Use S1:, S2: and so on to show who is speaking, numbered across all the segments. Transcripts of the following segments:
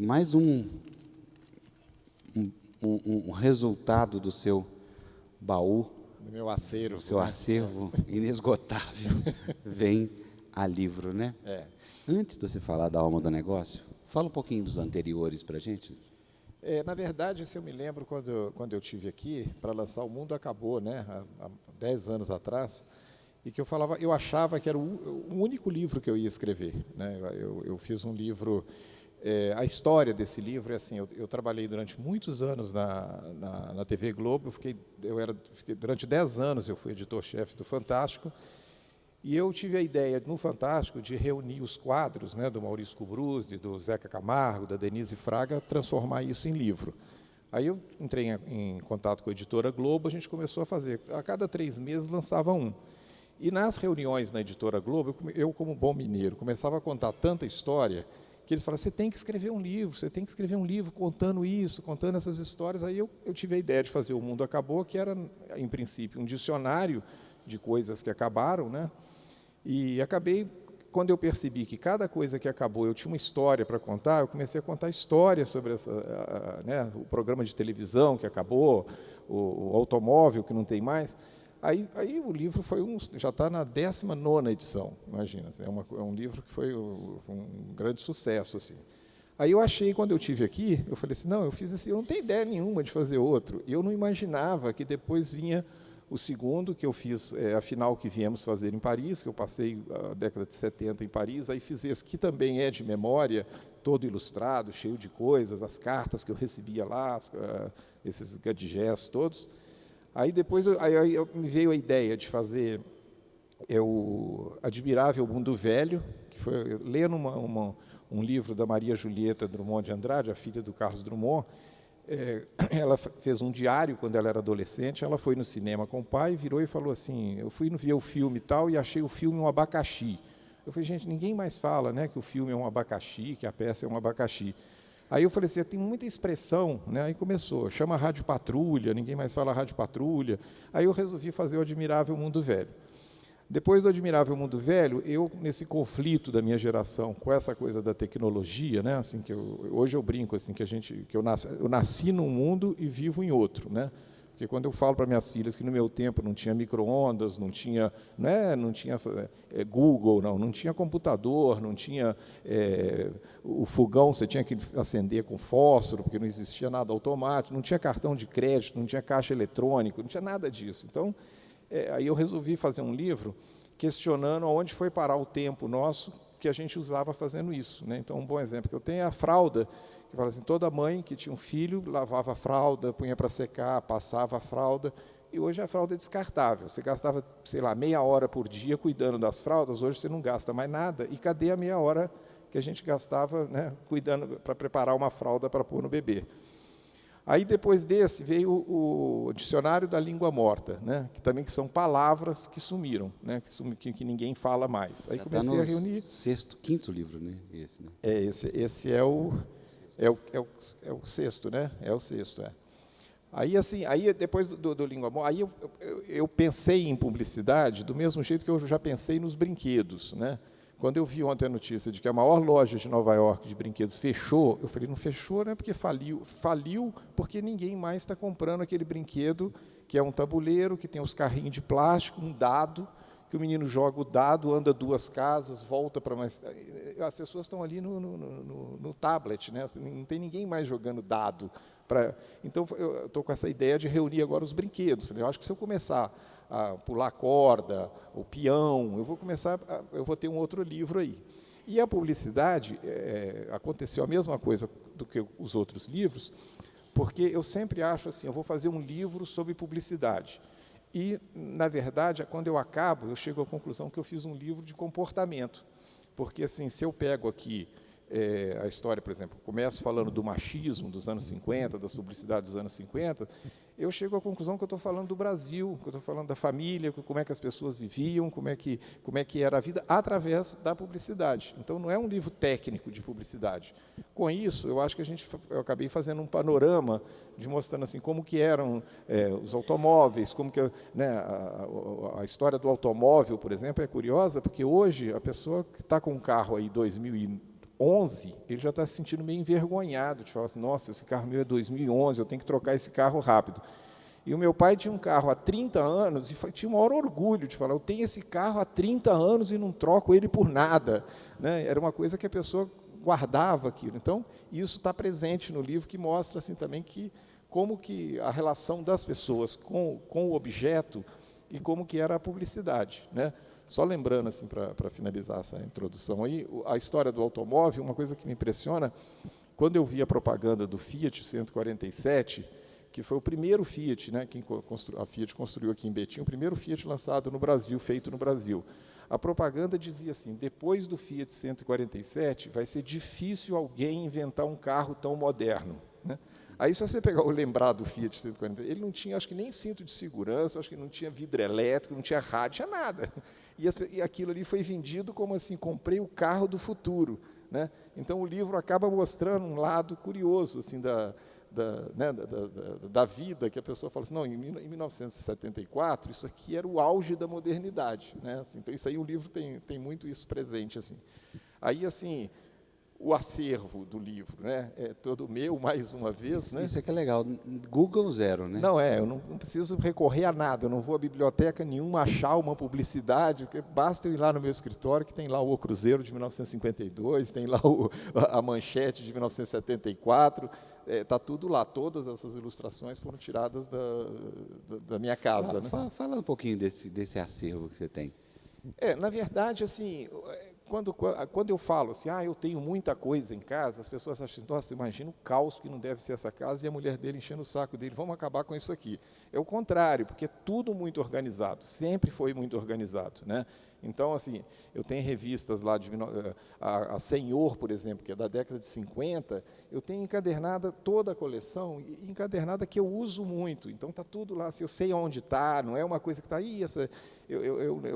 S1: mais um resultado do seu baú,
S2: do meu acervo.
S1: do seu acervo inesgotável, vem a livro, né?
S2: É.
S1: Antes de você falar da alma do negócio, fala um pouquinho dos anteriores para a gente.
S2: Na verdade, se eu me lembro, quando eu tive aqui para lançar O Mundo Acabou, né, há 10 anos atrás, e que eu achava que era o único livro que eu ia escrever, né? Eu fiz um livro, a história desse livro é assim, eu trabalhei durante muitos anos na TV Globo, fiquei durante 10 anos eu fui editor-chefe do Fantástico, e eu tive a ideia, no Fantástico, de reunir os quadros, né, do Maurício Cubruzzi, do Zeca Camargo, da Denise Fraga, transformar isso em livro. Aí eu entrei em contato com a editora Globo, a gente começou a fazer. A cada 3 meses lançava um. E nas reuniões na editora Globo, eu como bom mineiro, começava a contar tanta história, que eles falavam, você tem que escrever um livro, você tem que escrever um livro contando isso, contando essas histórias. Aí eu tive a ideia de fazer O Mundo Acabou, que era, em princípio, um dicionário de coisas que acabaram, né? E acabei, quando eu percebi que cada coisa que acabou eu tinha uma história para contar, eu comecei a contar histórias sobre né, o programa de televisão que acabou, o automóvel que não tem mais. Aí o livro já está na 19ª edição, imagina. É um livro que foi um grande sucesso, assim. Aí eu achei, quando eu tive aqui, eu falei assim, não, eu fiz assim, eu não tenho ideia nenhuma de fazer outro. E eu não imaginava que depois vinha o segundo, que eu fiz, a final que viemos fazer em Paris, que eu passei a década de 70 em Paris, aí fiz esse que também é de memória, todo ilustrado, cheio de coisas, as cartas que eu recebia lá, esses gadgets todos. Aí depois me veio a ideia de fazer o Admirável Mundo Velho, que foi lendo um livro da Maria Julieta Drummond de Andrade, a filha do Carlos Drummond. Ela fez um diário quando ela era adolescente, ela foi no cinema com o pai, virou e falou assim, eu fui ver o filme e tal, e achei o filme um abacaxi. Eu falei, gente, ninguém mais fala, né, que o filme é um abacaxi, que a peça é um abacaxi. Aí eu falei assim, tem muita expressão, né? Aí começou, chama Rádio Patrulha, ninguém mais fala Rádio Patrulha. Aí eu resolvi fazer o Admirável Mundo Velho. Depois do Admirável Mundo Velho, nesse conflito da minha geração com essa coisa da tecnologia, né, assim, hoje eu brinco assim, que eu nasci num mundo e vivo em outro, né? Porque quando eu falo para minhas filhas que no meu tempo não tinha micro-ondas, não tinha Google, não tinha computador, não tinha o fogão, você tinha que acender com fósforo, porque não existia nada automático, não tinha cartão de crédito, não tinha caixa eletrônico, não tinha nada disso. Então, aí eu resolvi fazer um livro questionando aonde foi parar o tempo nosso que a gente usava fazendo isso, né? Então, um bom exemplo que eu tenho é a fralda, que fala assim, toda mãe que tinha um filho lavava a fralda, punha para secar, passava a fralda, e hoje a fralda é descartável. Você gastava, sei lá, meia hora por dia cuidando das fraldas, hoje você não gasta mais nada, e cadê a meia hora que a gente gastava, né, cuidando para preparar uma fralda para pôr no bebê? Aí, depois desse, veio o Dicionário da Língua Morta, né? Que são palavras que sumiram, né? Que ninguém fala mais. Aí comecei a reunir...
S1: Quinto livro, né? Esse, né?
S2: Esse é o sexto, né? É o sexto, é. Aí, assim, depois do Língua Morta, aí eu pensei em publicidade do mesmo jeito que eu já pensei nos brinquedos, né? Quando eu vi ontem a notícia de que a maior loja de Nova York de brinquedos fechou, eu falei, não fechou, não é porque faliu. Faliu porque ninguém mais está comprando aquele brinquedo que é um tabuleiro, que tem os carrinhos de plástico, um dado, que o menino joga o dado, anda 2 casas, volta para mais... As pessoas estão ali no tablet, né? Não tem ninguém mais jogando dado. Então, eu estou com essa ideia de reunir agora os brinquedos. Eu acho que se eu começar a pular corda, o peão, eu vou ter um outro livro aí. E a publicidade, aconteceu a mesma coisa do que os outros livros, porque eu sempre acho assim, eu vou fazer um livro sobre publicidade. E, na verdade, quando eu acabo, eu chego à conclusão que eu fiz um livro de comportamento. Porque, assim, se eu pego aqui a história, por exemplo, começo falando do machismo dos anos 50, das publicidades dos anos 50, eu chego à conclusão que eu estou falando do Brasil, que eu estou falando da família, como é que as pessoas viviam, como é que era a vida, através da publicidade. Então, não é um livro técnico de publicidade. Com isso, eu acho que eu acabei fazendo um panorama de mostrando assim, como que eram os automóveis, como que, né, a história do automóvel, por exemplo, é curiosa, porque hoje a pessoa que está com um carro aí 2011, 2011, ele já está se sentindo meio envergonhado de falar assim, nossa, esse carro meu é 2011, eu tenho que trocar esse carro rápido. E o meu pai tinha um carro há 30 anos e tinha o maior orgulho de falar, eu tenho esse carro há 30 anos e não troco ele por nada, né? Era uma coisa que a pessoa guardava aquilo. Então, isso está presente no livro, que mostra assim também como que a relação das pessoas com o objeto e como que era a publicidade, né? Só lembrando, assim, para finalizar essa introdução aí, a história do automóvel, uma coisa que me impressiona, quando eu vi a propaganda do Fiat 147, que foi o primeiro Fiat, né, que a Fiat construiu aqui em Betim, o primeiro Fiat lançado no Brasil, feito no Brasil. A propaganda dizia assim, depois do Fiat 147, vai ser difícil alguém inventar um carro tão moderno, né? Aí, se você pegar lembrar do Fiat 147, ele não tinha, acho que nem cinto de segurança, acho que não tinha vidro elétrico, não tinha rádio, tinha nada. E aquilo ali foi vendido como assim, comprei o carro do futuro, né? Então, o livro acaba mostrando um lado curioso assim, da vida, que a pessoa fala assim, não, em 1974, isso aqui era o auge da modernidade, né? Assim, então, isso aí, o livro tem muito isso presente. Assim. Aí, assim, o acervo do livro, né? É todo meu, mais uma vez. Né?
S1: Isso é que é legal. Google zero, né?
S2: Não, eu não preciso recorrer a nada, eu não vou à biblioteca nenhuma achar uma publicidade, porque basta eu ir lá no meu escritório, que tem lá o Cruzeiro de 1952, tem lá a Manchete de 1974, está tudo lá, todas essas ilustrações foram tiradas da minha casa.
S1: Fala um pouquinho desse acervo que você tem.
S2: Na verdade, assim, quando eu falo assim, eu tenho muita coisa em casa, as pessoas acham, nossa, imagina o caos que não deve ser essa casa, e a mulher dele enchendo o saco dele, vamos acabar com isso aqui. É o contrário, porque é tudo muito organizado, sempre foi muito organizado, né? Então, assim, eu tenho revistas lá, a Senhor, por exemplo, que é da década de 50, eu tenho encadernada toda a coleção, e encadernada que eu uso muito, então está tudo lá, assim, eu sei onde está, não é uma coisa que está aí,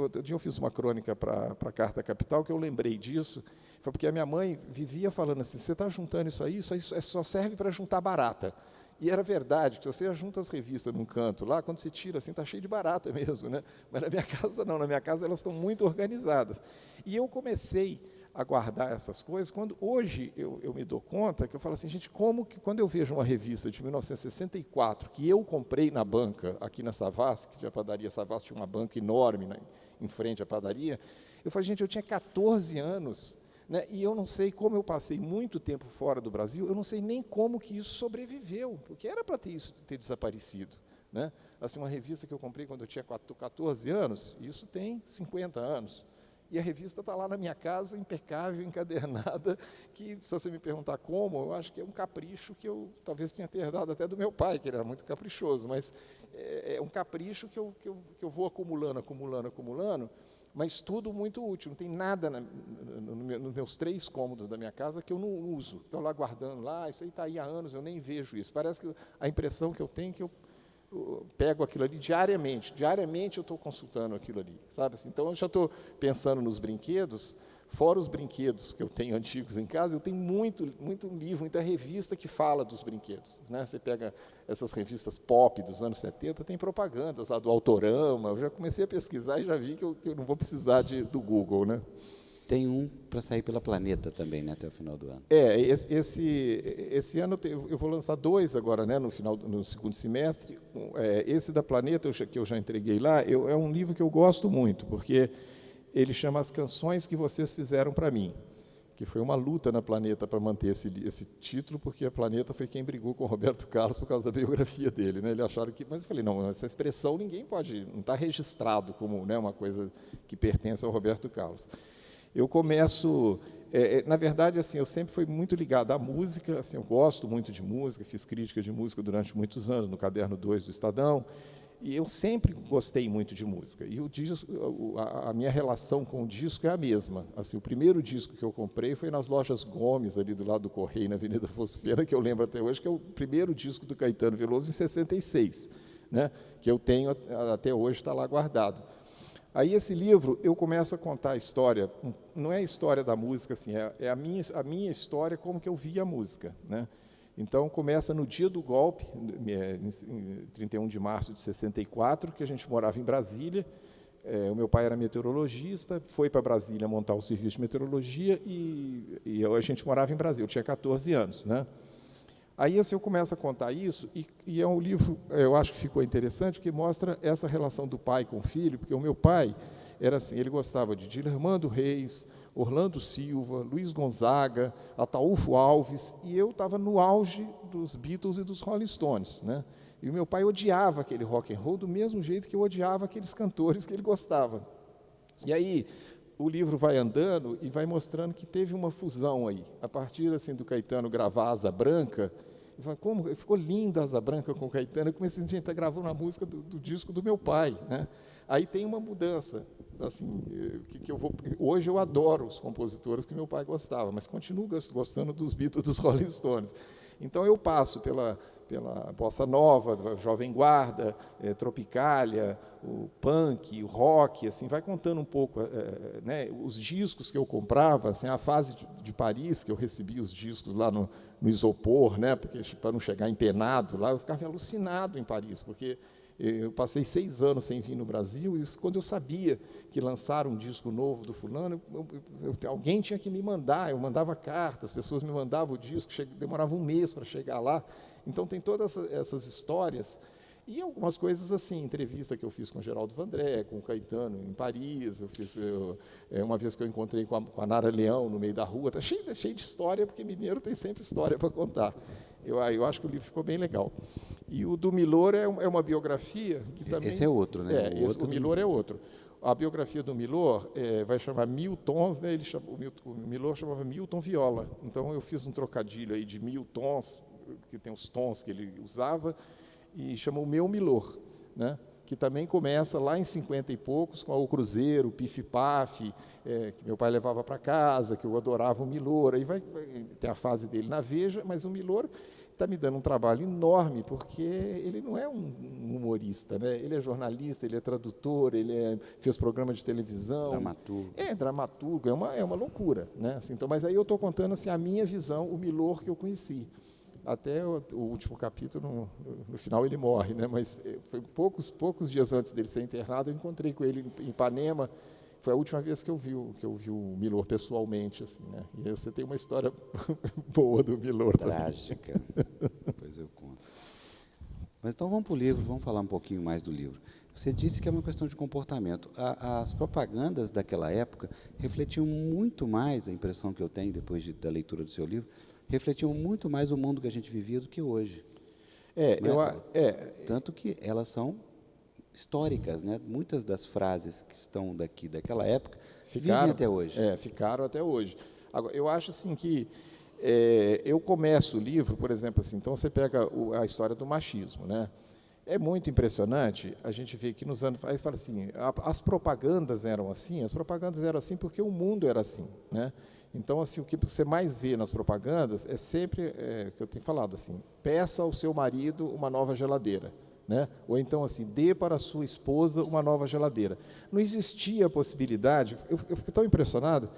S2: outro dia eu fiz uma crônica para a Carta Capital, que eu lembrei disso, foi porque a minha mãe vivia falando assim, você está juntando isso aí só serve para juntar barata. E era verdade, que você junta as revistas num canto lá, quando você tira assim, está cheio de barata mesmo, né? Mas na minha casa não, na minha casa elas estão muito organizadas. E eu comecei a guardar essas coisas, quando hoje eu me dou conta, que eu falo assim, gente, como que quando eu vejo uma revista de 1964, que eu comprei na banca, aqui na Savassi, que tinha a padaria Savassi, tinha uma banca enorme, né, em frente à padaria, eu falei, gente, eu tinha 14 anos, né, e eu não sei como eu passei muito tempo fora do Brasil, eu não sei nem como que isso sobreviveu, porque era para ter desaparecido, né? Assim, uma revista que eu comprei quando eu tinha 14 anos, isso tem 50 anos, e a revista está lá na minha casa, impecável, encadernada, que, se você me perguntar como, eu acho que é um capricho que eu talvez tenha herdado até do meu pai, que ele era muito caprichoso, mas é um capricho que eu vou acumulando, mas tudo muito útil, não tem nada nos meus 3 cômodos da minha casa que eu não uso. Estou lá guardando, isso aí está aí há anos, eu nem vejo isso. Parece que a impressão que eu tenho é que eu pego aquilo ali diariamente eu estou consultando aquilo ali, sabe? Assim, então, eu já estou pensando nos brinquedos, fora os brinquedos que eu tenho antigos em casa, eu tenho muito livro, muita revista que fala dos brinquedos, né? Você pega essas revistas pop dos anos 70, tem propagandas lá do Autorama, eu já comecei a pesquisar e já vi que eu não vou precisar do Google, né?
S1: Tem um para sair pela Planeta também, né, até o final do ano.
S2: Esse ano eu vou lançar 2 agora, né, no segundo semestre. Esse da Planeta, que eu já entreguei lá, é um livro que eu gosto muito, porque ele chama As Canções que Vocês Fizeram para Mim, que foi uma luta na Planeta para manter esse título, porque a Planeta foi quem brigou com o Roberto Carlos por causa da biografia dele, né? Ele acharam que, mas eu falei, não, essa expressão não está registrado como, né, uma coisa que pertence ao Roberto Carlos. Eu começo, na verdade, assim, eu sempre fui muito ligado à música, assim, eu gosto muito de música, fiz crítica de música durante muitos anos, no Caderno 2 do Estadão, e eu sempre gostei muito de música. E a minha relação com o disco é a mesma. Assim, o primeiro disco que eu comprei foi nas lojas Gomes, ali do lado do Correio, na Avenida Afonso Pena, que eu lembro até hoje, que é o primeiro disco do Caetano Veloso, em 66, né, que eu tenho até hoje, está lá guardado. Aí, esse livro, eu começo a contar a história, não é a história da música, assim, é a minha história, como que eu via a música, né? Então, começa no dia do golpe, em 31 de março de 64, que a gente morava em Brasília, O meu pai era meteorologista, foi para Brasília montar o serviço de meteorologia e a gente morava em Brasília, eu tinha 14 anos, né? Aí assim, eu começo a contar isso e é um livro, eu acho que ficou interessante, que mostra essa relação do pai com o filho, porque o meu pai era assim, ele gostava de Dilermando Reis, Orlando Silva, Luiz Gonzaga, Ataúfo Alves, e eu estava no auge dos Beatles e dos Rolling Stones, né? E o meu pai odiava aquele rock and roll do mesmo jeito que eu odiava aqueles cantores que ele gostava. E aí o livro vai andando e vai mostrando que teve uma fusão aí, a partir assim do Caetano gravar Asa Branca. Eu falei, como ficou linda Asa Branca com o Caetano. Eu comecei a gente está gravando a música do disco do meu pai, né? Aí tem uma mudança, assim, que eu vou. Hoje eu adoro os compositores que meu pai gostava, mas continuo gostando dos Beatles, dos Rolling Stones. Então eu passo pela bossa nova, Jovem Guarda, Tropicália, o punk, o rock, assim, vai contando um pouco, né, os discos que eu comprava, assim, a fase de Paris, que eu recebia os discos lá no isopor, né, porque para não chegar empenado lá, eu ficava alucinado em Paris, porque eu passei 6 anos sem vir no Brasil, e quando eu sabia que lançaram um disco novo do fulano, alguém tinha que me mandar, eu mandava cartas, as pessoas me mandavam o disco, demorava um mês para chegar lá. Então tem todas essas histórias e algumas coisas assim, entrevista que eu fiz com o Geraldo Vandré, com o Caetano em Paris, uma vez que eu encontrei com a Nara Leão no meio da rua, está cheio de história, porque mineiro tem sempre história para contar. Eu acho que o livro ficou bem legal. E o do Milor é uma biografia que também...
S1: Esse é outro, né?
S2: O Milor é outro. A biografia do Milor vai chamar Mil Tons, né? O Milor chamava Milton Viola. Então eu fiz um trocadilho aí de 1000 tons, que tem os tons que ele usava, e chamou o Meu Milor, né? Que também começa lá em 50 e poucos, com o Cruzeiro, o Pif-Paf, que meu pai levava para casa, que eu adorava o Milor. Aí vai ter a fase dele na Veja, mas o Milor está me dando um trabalho enorme, porque ele não é um humorista, né? Ele é jornalista, ele é tradutor, fez programa de televisão.
S1: Dramaturgo.
S2: Dramaturgo, é uma loucura, né? Assim, então, mas aí eu estou contando assim, a minha visão, o Milor que eu conheci. Até o último capítulo, no final ele morre, né? Mas foi poucos dias antes dele ser internado, eu encontrei com ele em Ipanema. Foi a última vez que eu vi o Milor pessoalmente, assim, né? E aí você tem uma história boa do Milor.
S1: Trágica. Depois eu conto. Mas então vamos para o livro, vamos falar um pouquinho mais do livro. Você disse que é uma questão de comportamento. As propagandas daquela época refletiam muito mais, a impressão que eu tenho depois da leitura do seu livro, refletiam muito mais o mundo que a gente vivia do que hoje. Tanto que elas são históricas, né? Muitas das frases que estão daquela época vivem até hoje.
S2: Ficaram até hoje. Agora, eu acho assim que eu começo o livro, por exemplo, assim, então você pega a história do machismo, né? É muito impressionante a gente ver que nos anos... Aí você fala assim, as propagandas eram assim porque o mundo era assim, né? Então, assim, o que você mais vê nas propagandas é sempre, que eu tenho falado assim, peça ao seu marido uma nova geladeira, né? Ou então, assim, dê para a sua esposa uma nova geladeira. Não existia a possibilidade, eu fico tão impressionado,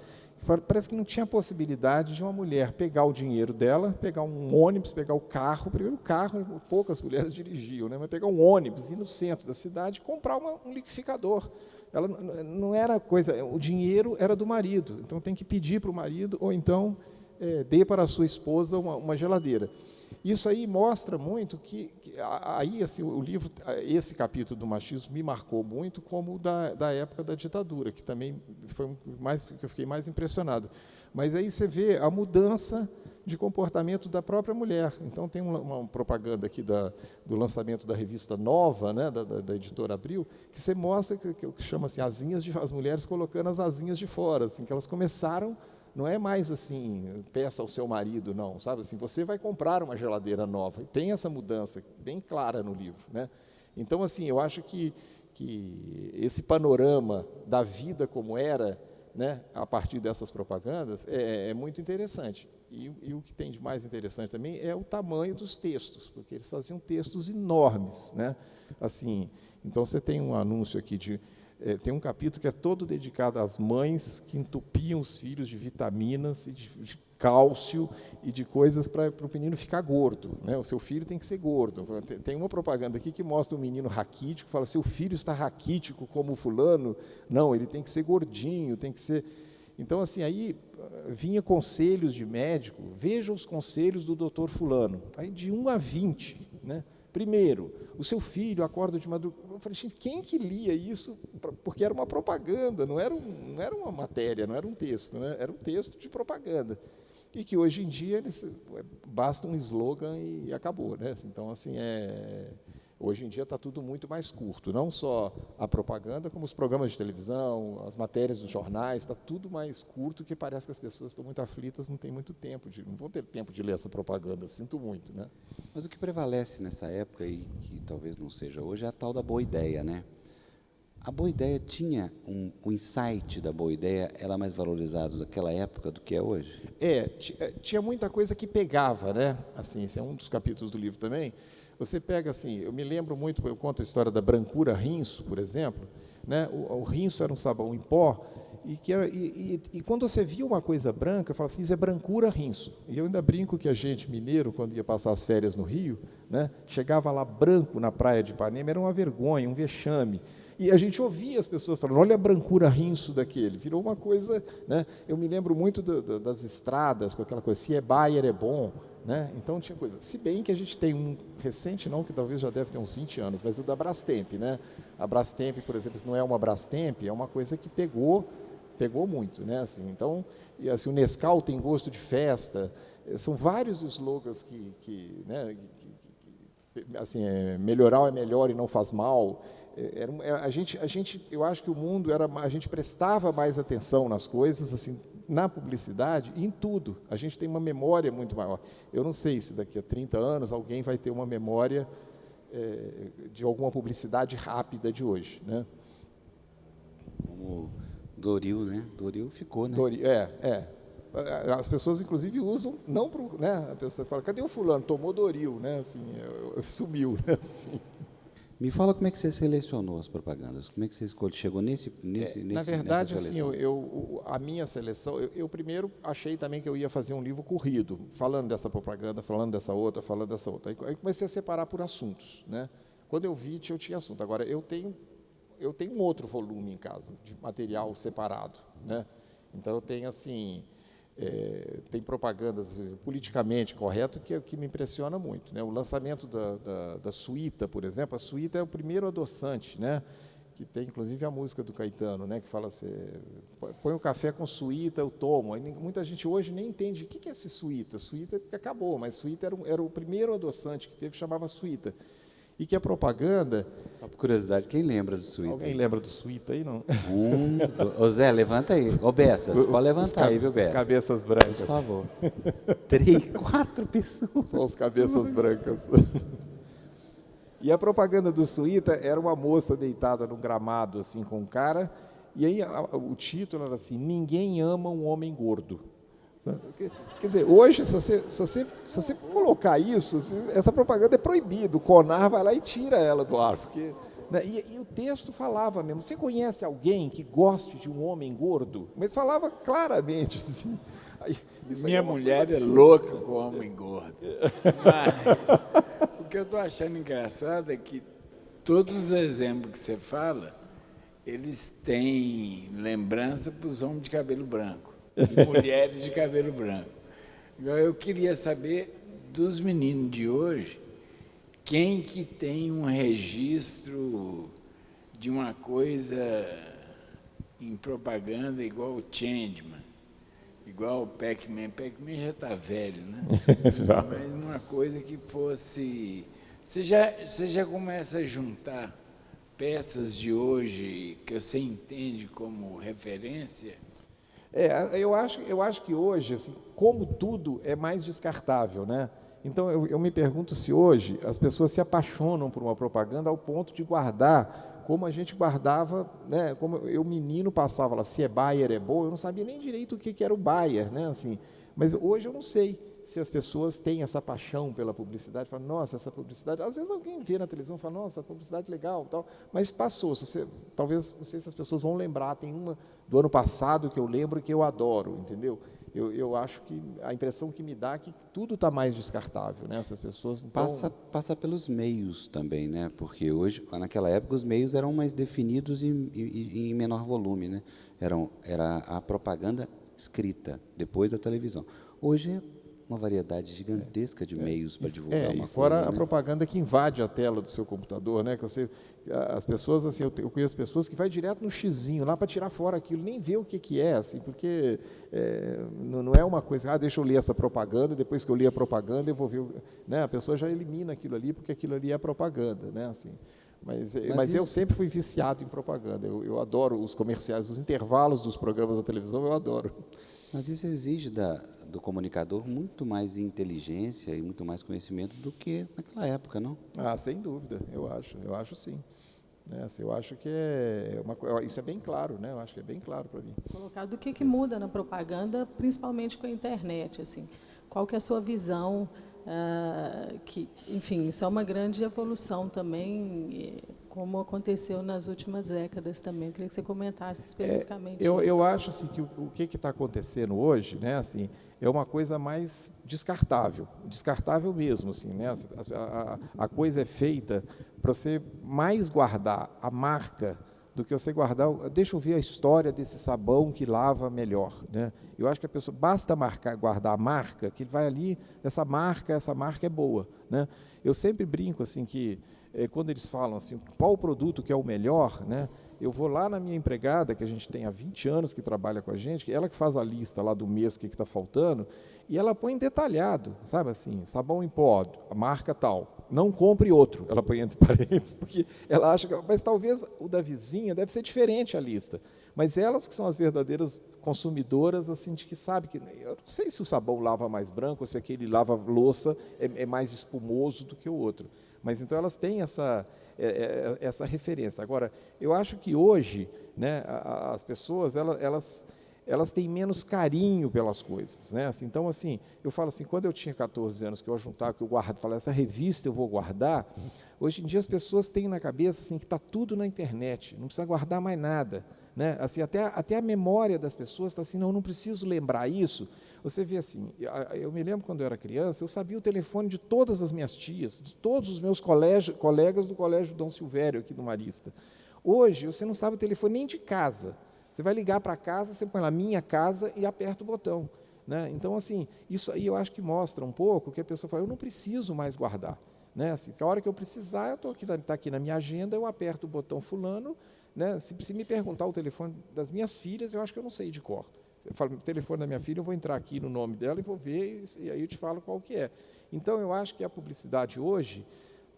S2: parece que não tinha possibilidade de uma mulher pegar o dinheiro dela, pegar um ônibus, pegar o carro, primeiro o carro, poucas mulheres dirigiam, né? Mas pegar um ônibus, ir no centro da cidade e comprar um liquidificador. Ela não era coisa, o dinheiro era do marido, então tem que pedir para o marido, ou então dê para a sua esposa uma geladeira. Isso aí mostra muito que aí assim, o livro, esse capítulo do machismo me marcou muito, como da época da ditadura, que também foi mais que eu fiquei mais impressionado. Mas aí você vê a mudança de comportamento da própria mulher. Então tem uma propaganda aqui do lançamento da revista Nova, né, da editora Abril, que você mostra que chama assim, as mulheres colocando as asinhas de fora, assim, que elas começaram. Não é mais assim, peça ao seu marido, não, sabe? Assim, você vai comprar uma geladeira nova. E tem essa mudança bem clara no livro, né? Então, assim, eu acho que esse panorama da vida como era, né, a partir dessas propagandas, é muito interessante. E o que tem de mais interessante também é o tamanho dos textos, porque eles faziam textos enormes, né? Assim, então, você tem um anúncio aqui tem um capítulo que é todo dedicado às mães que entupiam os filhos de vitaminas e de cálcio e de coisas para o menino ficar gordo, né? O seu filho tem que ser gordo. Tem uma propaganda aqui que mostra um menino raquítico, fala, seu filho está raquítico como o fulano. Não, ele tem que ser gordinho, tem que ser... Então, assim, aí vinha conselhos de médico, veja os conselhos do doutor fulano, aí de 1 a 20, né? Primeiro, o seu filho acorda de madrugada. Eu falei, gente, quem que lia isso? Porque era uma propaganda, não era uma matéria, não era um texto, né? Era um texto de propaganda. E que hoje em dia basta um slogan e acabou, né? Então, assim, hoje em dia está tudo muito mais curto, não só a propaganda, como os programas de televisão, as matérias dos jornais, está tudo mais curto, que parece que as pessoas estão muito aflitas, não tem muito tempo, não vão ter tempo de ler essa propaganda, sinto muito, né?
S1: Mas o que prevalece nessa época, e que talvez não seja hoje, é a tal da boa ideia, né? A boa ideia tinha o insight da boa ideia, ela é mais valorizado naquela época do que é hoje?
S2: Tinha muita coisa que pegava, né? Assim, esse é um dos capítulos do livro também. Você pega assim, eu me lembro muito, eu conto a história da brancura rinço, por exemplo, né? O rinço era um sabão em pó, e quando você via uma coisa branca, eu falava assim, isso é brancura rinço. E eu ainda brinco que a gente, mineiro, quando ia passar as férias no Rio, né? Chegava lá branco na praia de Ipanema, era uma vergonha, um vexame. E a gente ouvia as pessoas falando, olha a brancura rinço daquele, virou uma coisa, né? Eu me lembro muito das estradas, com aquela coisa, se é Bayer é bom, né? Então tinha coisa, se bem que a gente tem um recente, não, que talvez já deve ter uns 20 anos, mas o da Brastemp, né? A Brastemp, por exemplo, se não é uma Brastemp, é uma coisa que pegou muito, né? Assim, então, e assim, o Nescau tem gosto de festa, são vários slogans né? Assim, melhorar é melhor e não faz mal. Eu acho que o mundo a gente prestava mais atenção nas coisas, assim, na publicidade e em tudo. A gente tem uma memória muito maior. Eu não sei se daqui a 30 anos alguém vai ter uma memória de alguma publicidade rápida de hoje, né?
S1: Como Doril, né? Doril ficou, né?
S2: As pessoas, inclusive, usam, não pro, né? A pessoa fala, cadê o fulano? Tomou Doril, né? Assim, sumiu, né? Assim.
S1: Me fala como é que você selecionou as propagandas, como é que você chegou
S2: Na verdade, assim, a minha seleção, eu primeiro achei também que eu ia fazer um livro corrido, falando dessa propaganda, falando dessa outra. Aí comecei a separar por assuntos, né? Quando eu vi, eu tinha assunto. Agora, eu tenho um outro volume em casa, de material separado, né? Então, eu tenho, assim... tem propagandas politicamente correto que me impressiona muito, né? O lançamento da Suíta, por exemplo, a Suíta é o primeiro adoçante, né? Que tem inclusive a música do Caetano, né? Que fala assim, põe o café com Suíta, eu tomo. Aí, muita gente hoje nem entende o que é esse Suíta. Suíta acabou, mas Suíta era o primeiro adoçante que teve, chamava Suíta. E que a propaganda...
S1: Só por curiosidade, quem lembra do Suíta?
S2: Alguém lembra do Suíta aí, não?
S1: Ô Zé, levanta aí. Ô Bessas, pode levantar aí, viu, Bessas?
S2: Os cabeças brancas.
S1: Por favor. 3, 4 pessoas.
S2: São os cabeças brancas. E a propaganda do Suíta era uma moça deitada no gramado, assim, com um cara, e aí o título era assim, ninguém ama um homem gordo. Quer dizer, hoje, se você colocar isso, essa propaganda é proibida, o CONAR vai lá e tira ela do ar, porque, né, e o texto falava mesmo, você conhece alguém que goste de um homem gordo? Mas falava claramente, assim.
S3: Minha mulher é louca com homem gordo. Mas o que eu estou achando engraçado é que todos os exemplos que você fala, eles têm lembrança para os homens de cabelo branco e mulheres de cabelo branco. Eu queria saber dos meninos de hoje, quem que tem um registro de uma coisa em propaganda igual o Changeman, igual o Pac-Man. Pac-Man já está velho, né? Mas uma coisa que fosse... Você já começa a juntar peças de hoje que você entende como referência?
S2: Eu acho que hoje, assim, como tudo, é mais descartável, né? Então, eu me pergunto se hoje as pessoas se apaixonam por uma propaganda ao ponto de guardar, como a gente guardava, né? Como eu, menino, passava lá, se é Bayer é bom, eu não sabia nem direito o que era o Bayer, né? Assim, Mas hoje eu não sei se as pessoas têm essa paixão pela publicidade, falam, nossa, essa publicidade, às vezes alguém vê na televisão e fala, nossa, publicidade legal, tal, mas passou, talvez, não sei se as pessoas vão lembrar, tem uma do ano passado que eu lembro que eu adoro, entendeu? Eu acho que a impressão que me dá é que tudo está mais descartável, né? Essas pessoas não
S1: Passa pelos meios também, né? Porque hoje, naquela época, os meios eram mais definidos e em menor volume, né? Era a propaganda escrita, depois da televisão. Hoje é uma variedade gigantesca de meios para divulgar uma
S2: e fora
S1: coisa,
S2: a
S1: né?
S2: propaganda que invade a tela do seu computador, né? Que as pessoas, assim, eu conheço pessoas que vai direto no xizinho lá para tirar fora aquilo, nem vê o que é, assim, porque não é uma coisa, deixa eu ler essa propaganda, depois que eu li a propaganda eu vou ver, né? A pessoa já elimina aquilo ali, porque aquilo ali é propaganda, né? Assim, mas eu sempre fui viciado em propaganda, eu adoro os comerciais, os intervalos dos programas da televisão, eu adoro.
S1: Mas isso exige do comunicador muito mais inteligência e muito mais conhecimento do que naquela época, não?
S2: Sem dúvida, eu acho sim. Assim, eu acho que isso é bem claro, né? Eu acho que é bem claro para mim.
S4: Colocar do que muda na propaganda, principalmente com a internet, assim. Qual que é a sua visão? Enfim, isso é uma grande evolução também, como aconteceu nas últimas décadas também. Eu queria que você comentasse especificamente.
S2: Eu acho assim, que o que está acontecendo hoje, né? Assim, é uma coisa mais descartável mesmo, assim, né? A coisa é feita para você mais guardar a marca do que você guardar, deixa eu ver a história desse sabão que lava melhor, né? Eu acho que a pessoa, basta guardar a marca, que vai ali, essa marca é boa, né? Eu sempre brinco, assim, que quando eles falam, assim, qual o produto que é o melhor, né? Eu vou lá na minha empregada, que a gente tem há 20 anos que trabalha com a gente, ela que faz a lista lá do mês, o que está faltando, e ela põe detalhado, sabe assim, sabão em pó, a marca tal, não compre outro, ela põe entre parênteses, porque ela acha que, mas talvez o da vizinha deve ser diferente a lista, mas elas que são as verdadeiras consumidoras, assim, de que sabe que, eu não sei se o sabão lava mais branco, ou se aquele lava louça é mais espumoso do que o outro, mas então elas têm essa referência. Agora, eu acho que hoje, né, as pessoas, elas têm menos carinho pelas coisas, né? Assim, então, assim, eu falo assim, quando eu tinha 14 anos, que eu juntava, que eu guardava, falava, essa revista eu vou guardar, hoje em dia as pessoas têm na cabeça, assim, que está tudo na internet, não precisa guardar mais nada, né? Assim, até a memória das pessoas está assim, não preciso lembrar isso. Você vê assim, eu me lembro quando eu era criança, eu sabia o telefone de todas as minhas tias, de todos os meus colegas do Colégio Dom Silvério, aqui do Marista. Hoje, você não sabe o telefone nem de casa. Você vai ligar para casa, você põe lá, minha casa, e aperta o botão, né? Então, assim, isso aí eu acho que mostra um pouco que a pessoa fala, eu não preciso mais guardar, né? Assim, que a hora que eu precisar, está aqui na minha agenda, eu aperto o botão fulano, né? Se me perguntar o telefone das minhas filhas, eu acho que eu não sei de cor. Eu falo, o telefone da minha filha, eu vou entrar aqui no nome dela e vou ver, e aí eu te falo qual que é. Então, eu acho que a publicidade hoje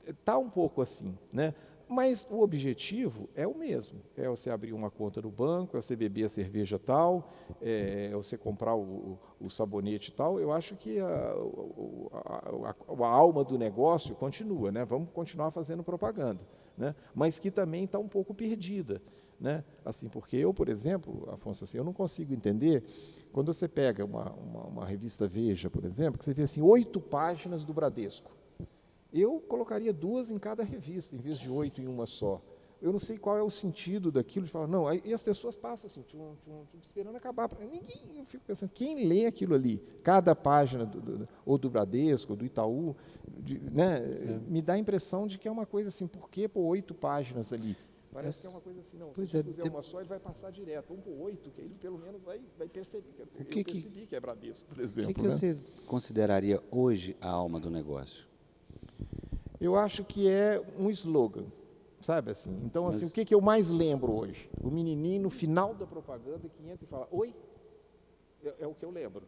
S2: está um pouco assim, né? Mas o objetivo é o mesmo, é você abrir uma conta no banco, é você beber a cerveja tal, é você comprar o sabonete tal. Eu acho que a alma do negócio continua, né? Vamos continuar fazendo propaganda, né? Mas que também está um pouco perdida, né? Assim, porque eu, por exemplo, Afonso, assim, eu não consigo entender, quando você pega uma revista Veja, por exemplo, que você vê assim, 8 páginas do Bradesco. Eu colocaria 2 em cada revista, em vez de 8 em uma só. Eu não sei qual é o sentido daquilo, de falar, não, e as pessoas passam assim, esperando acabar. Eu fico pensando, quem lê aquilo ali? Cada página, ou do Bradesco, ou do Itaú, né, me dá a impressão de que é uma coisa assim, por que pôr 8 páginas ali? Parece que é uma coisa assim, não, se você puser uma só, ele vai passar direto. Vamos por 8, que ele pelo menos vai perceber. Eu percebi que é Bradesco, por exemplo.
S1: O que você consideraria hoje a alma do negócio?
S2: Eu acho que é um slogan, sabe assim? Então, assim, o que eu mais lembro hoje? O menininho, no final da propaganda, que entra e fala, oi? É o que eu lembro,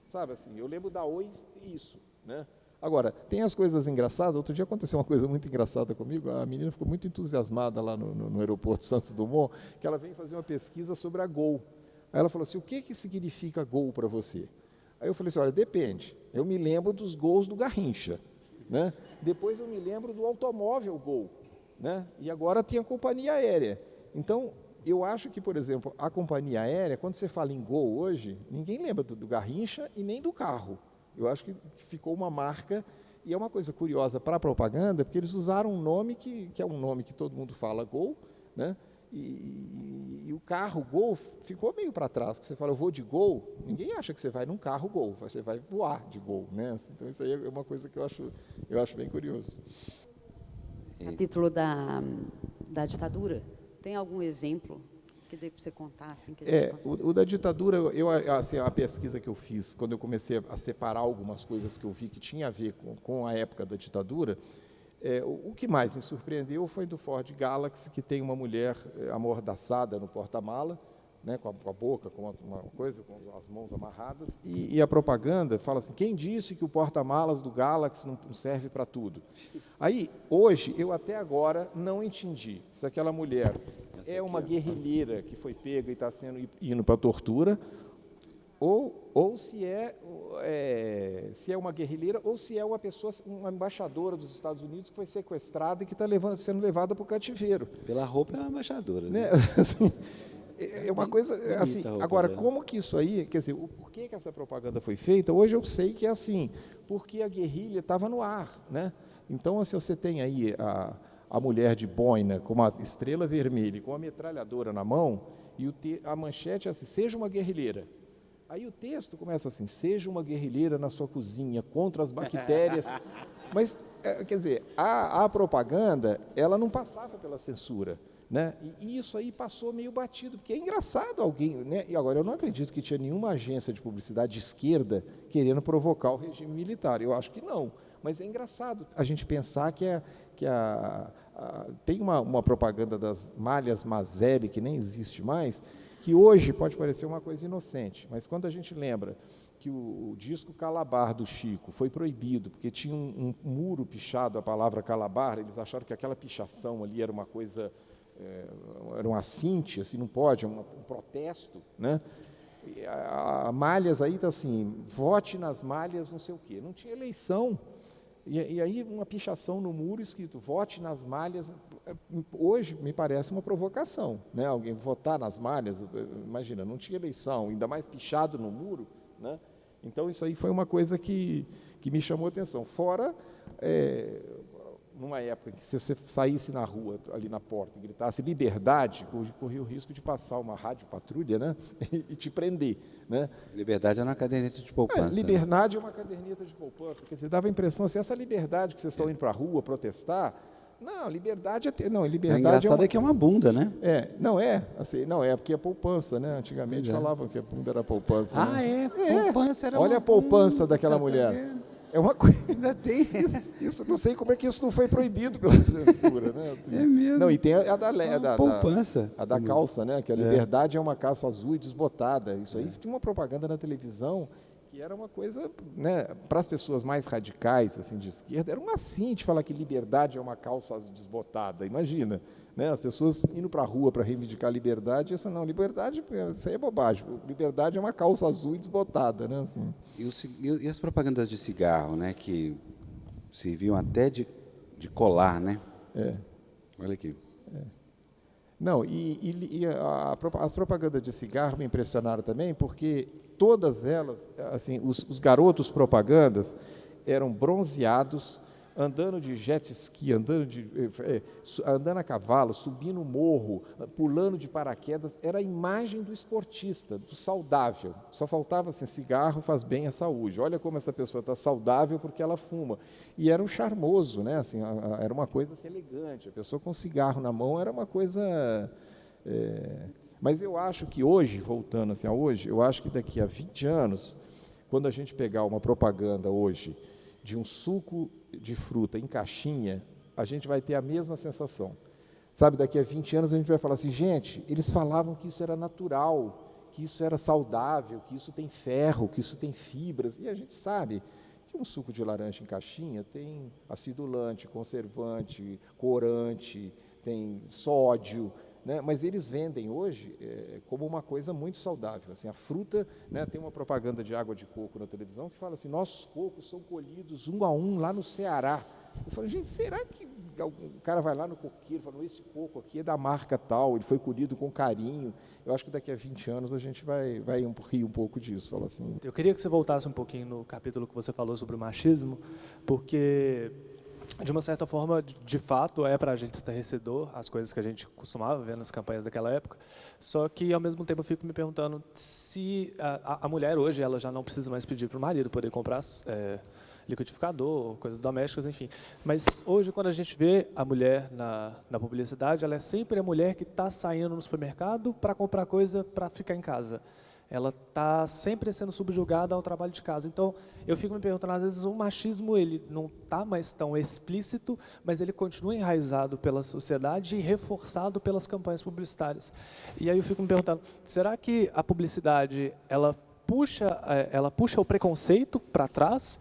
S2: sabe assim? Eu lembro da oi isso, né? Agora, tem as coisas engraçadas. Outro dia aconteceu uma coisa muito engraçada comigo. A menina ficou muito entusiasmada lá no aeroporto Santos Dumont, que ela veio fazer uma pesquisa sobre a Gol. Aí ela falou assim, o que significa Gol para você? Aí eu falei assim, olha, depende. Eu me lembro dos gols do Garrincha, né? Depois eu me lembro do automóvel Gol, né? E agora tem a companhia aérea. Então, eu acho que, por exemplo, a companhia aérea, quando você fala em Gol hoje, ninguém lembra do Garrincha e nem do carro. Eu acho que ficou uma marca, e é uma coisa curiosa para a propaganda, porque eles usaram um nome que é um nome que todo mundo fala Gol, né? E o carro Gol ficou meio para trás, que você fala, eu vou de Gol, ninguém acha que você vai num carro Gol, você vai voar de Gol, né? Então isso aí é uma coisa que eu acho bem curioso.
S5: Capítulo da ditadura, tem algum exemplo que dê para você contar? Assim, que a gente
S2: o da ditadura, assim, a pesquisa que eu fiz, quando eu comecei a separar algumas coisas que eu vi que tinha a ver com a época da ditadura, o que mais me surpreendeu foi do Ford Galaxy, que tem uma mulher amordaçada no porta-mala, né, com a boca, com uma coisa, com as mãos amarradas, e a propaganda fala assim, quem disse que o porta-malas do Galaxy não serve para tudo? Aí, hoje, eu até agora não entendi se aquela mulher é uma guerrilheira que foi pega e está indo para a tortura, ou se é uma guerrilheira, ou se é uma pessoa, uma embaixadora dos Estados Unidos que foi sequestrada e que está sendo levada para o cativeiro.
S1: Pela roupa é uma embaixadora, né?
S2: Assim, é uma coisa assim. Agora,
S1: dela.
S2: como que isso aí, quer dizer, por que essa propaganda foi feita? Hoje eu sei que é assim, porque a guerrilha estava no ar, né? Então, se você tem aí a mulher de boina com uma estrela vermelha, com uma metralhadora na mão, e a manchete é assim, seja uma guerrilheira. Aí o texto começa assim, seja uma guerrilheira na sua cozinha, contra as bactérias. Mas, quer dizer, a propaganda, ela não passava pela censura, né? E isso aí passou meio batido, porque é engraçado alguém, né? E agora, eu não acredito que tinha nenhuma agência de publicidade de esquerda querendo provocar o regime militar, eu acho que não. Mas é engraçado a gente pensar tem uma propaganda das malhas Mazzelli, que nem existe mais, que hoje pode parecer uma coisa inocente, mas quando a gente lembra que o disco Calabar do Chico foi proibido, porque tinha um muro pichado, a palavra Calabar, eles acharam que aquela pichação ali era uma coisa, era um assinte, assim, não pode, um protesto, né? A Malhas aí está assim, vote nas malhas, não sei o quê. Não tinha eleição. E aí uma pichação no muro escrito, vote nas malhas, hoje me parece uma provocação, né? Alguém votar nas malhas, imagina, não tinha eleição, ainda mais pichado no muro, né? Então isso aí foi uma coisa que me chamou a atenção. Fora, numa época que se você saísse na rua, ali na porta, e gritasse liberdade, corria o risco de passar uma rádio patrulha, né? E te prender, né?
S1: Liberdade é uma caderneta de poupança.
S2: Liberdade é uma caderneta de poupança. Quer dizer, dava a impressão assim, essa liberdade que vocês estão indo para a rua protestar, não, liberdade liberdade
S1: engraçado que é uma bunda, né?
S2: Porque é poupança, né? Antigamente falavam que a bunda era poupança.
S1: Ah,
S2: né?
S1: poupança era
S2: Olha
S1: uma
S2: a poupança
S1: bunda,
S2: daquela
S1: tá
S2: mulher.
S1: vendo?
S2: É uma coisa.
S1: Ainda tem.
S2: Isso, não sei como é que isso não foi proibido pela censura, né? Assim.
S1: É mesmo.
S2: Não, e tem a
S1: poupança.
S2: A da calça, né? Que a liberdade é uma calça azul e desbotada. Isso aí tinha uma propaganda na televisão que era uma coisa, né? Para as pessoas mais radicais, assim, de esquerda, era um assinte falar que liberdade é uma calça desbotada. Imagina, né? As pessoas indo para a rua para reivindicar liberdade, isso não, liberdade, isso aí é bobagem. Liberdade é uma calça azul e desbotada, né? Assim.
S1: E as propagandas de cigarro, né, que serviam até de colar, né? Olha aqui.
S2: Não, as propagandas de cigarro me impressionaram também, porque todas elas, assim, os garotos propagandas eram bronzeados, andando de jet ski, andando a cavalo, subindo o morro, pulando de paraquedas, era a imagem do esportista, do saudável. Só faltava assim, cigarro faz bem à saúde. Olha como essa pessoa está saudável porque ela fuma. E era um charmoso, né? Assim, era uma coisa assim, elegante. A pessoa com cigarro na mão era uma coisa... Mas eu acho que hoje, voltando assim a hoje, eu acho que daqui a 20 anos, quando a gente pegar uma propaganda hoje de um suco de fruta em caixinha, a gente vai ter a mesma sensação. Sabe, daqui a 20 anos a gente vai falar assim, gente, eles falavam que isso era natural, que isso era saudável, que isso tem ferro, que isso tem fibras, e a gente sabe que um suco de laranja em caixinha tem acidulante, conservante, corante, tem sódio, né? Mas eles vendem hoje como uma coisa muito saudável. Assim, a fruta, né, tem uma propaganda de água de coco na televisão que fala assim, nossos cocos são colhidos um a um lá no Ceará. Eu falei, gente, será que o cara vai lá no coqueiro e fala, esse coco aqui é da marca tal, ele foi colhido com carinho. Eu acho que daqui a 20 anos a gente vai rir um pouco disso. Fala assim.
S6: Eu queria que você voltasse um pouquinho no capítulo que você falou sobre o machismo, porque, de uma certa forma, de fato, é para a gente estarrecedor as coisas que a gente costumava ver nas campanhas daquela época, só que, ao mesmo tempo, eu fico me perguntando se a mulher hoje ela já não precisa mais pedir para o marido poder comprar liquidificador, coisas domésticas, enfim. Mas hoje, quando a gente vê a mulher na publicidade, ela é sempre a mulher que está saindo no supermercado para comprar coisa para ficar em casa. Ela está sempre sendo subjugada ao trabalho de casa. Então, eu fico me perguntando, às vezes, o machismo ele não está mais tão explícito, mas ele continua enraizado pela sociedade e reforçado pelas campanhas publicitárias. E aí eu fico me perguntando, será que a publicidade ela puxa o preconceito para trás?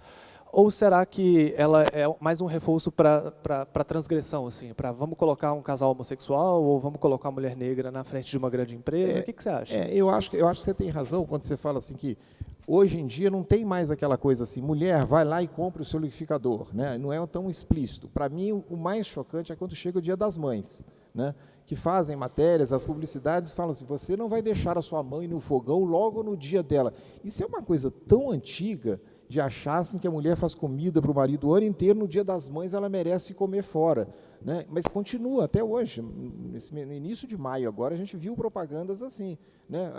S6: Ou será que ela é mais um reforço para transgressão, assim, para vamos colocar um casal homossexual ou vamos colocar uma mulher negra na frente de uma grande empresa? O que você acha?
S2: Eu acho que você tem razão quando você fala assim que hoje em dia não tem mais aquela coisa assim, mulher, vai lá e compra o seu liquidificador, né? Não é tão explícito. Para mim, o mais chocante é quando chega o Dia das Mães, né? Que fazem matérias, as publicidades falam assim, você não vai deixar a sua mãe no fogão logo no dia dela. Isso é uma coisa tão antiga, de achar assim, que a mulher faz comida para o marido o ano inteiro, no Dia das Mães ela merece comer fora, né? Mas continua até hoje, no início de maio agora a gente viu propagandas assim, né?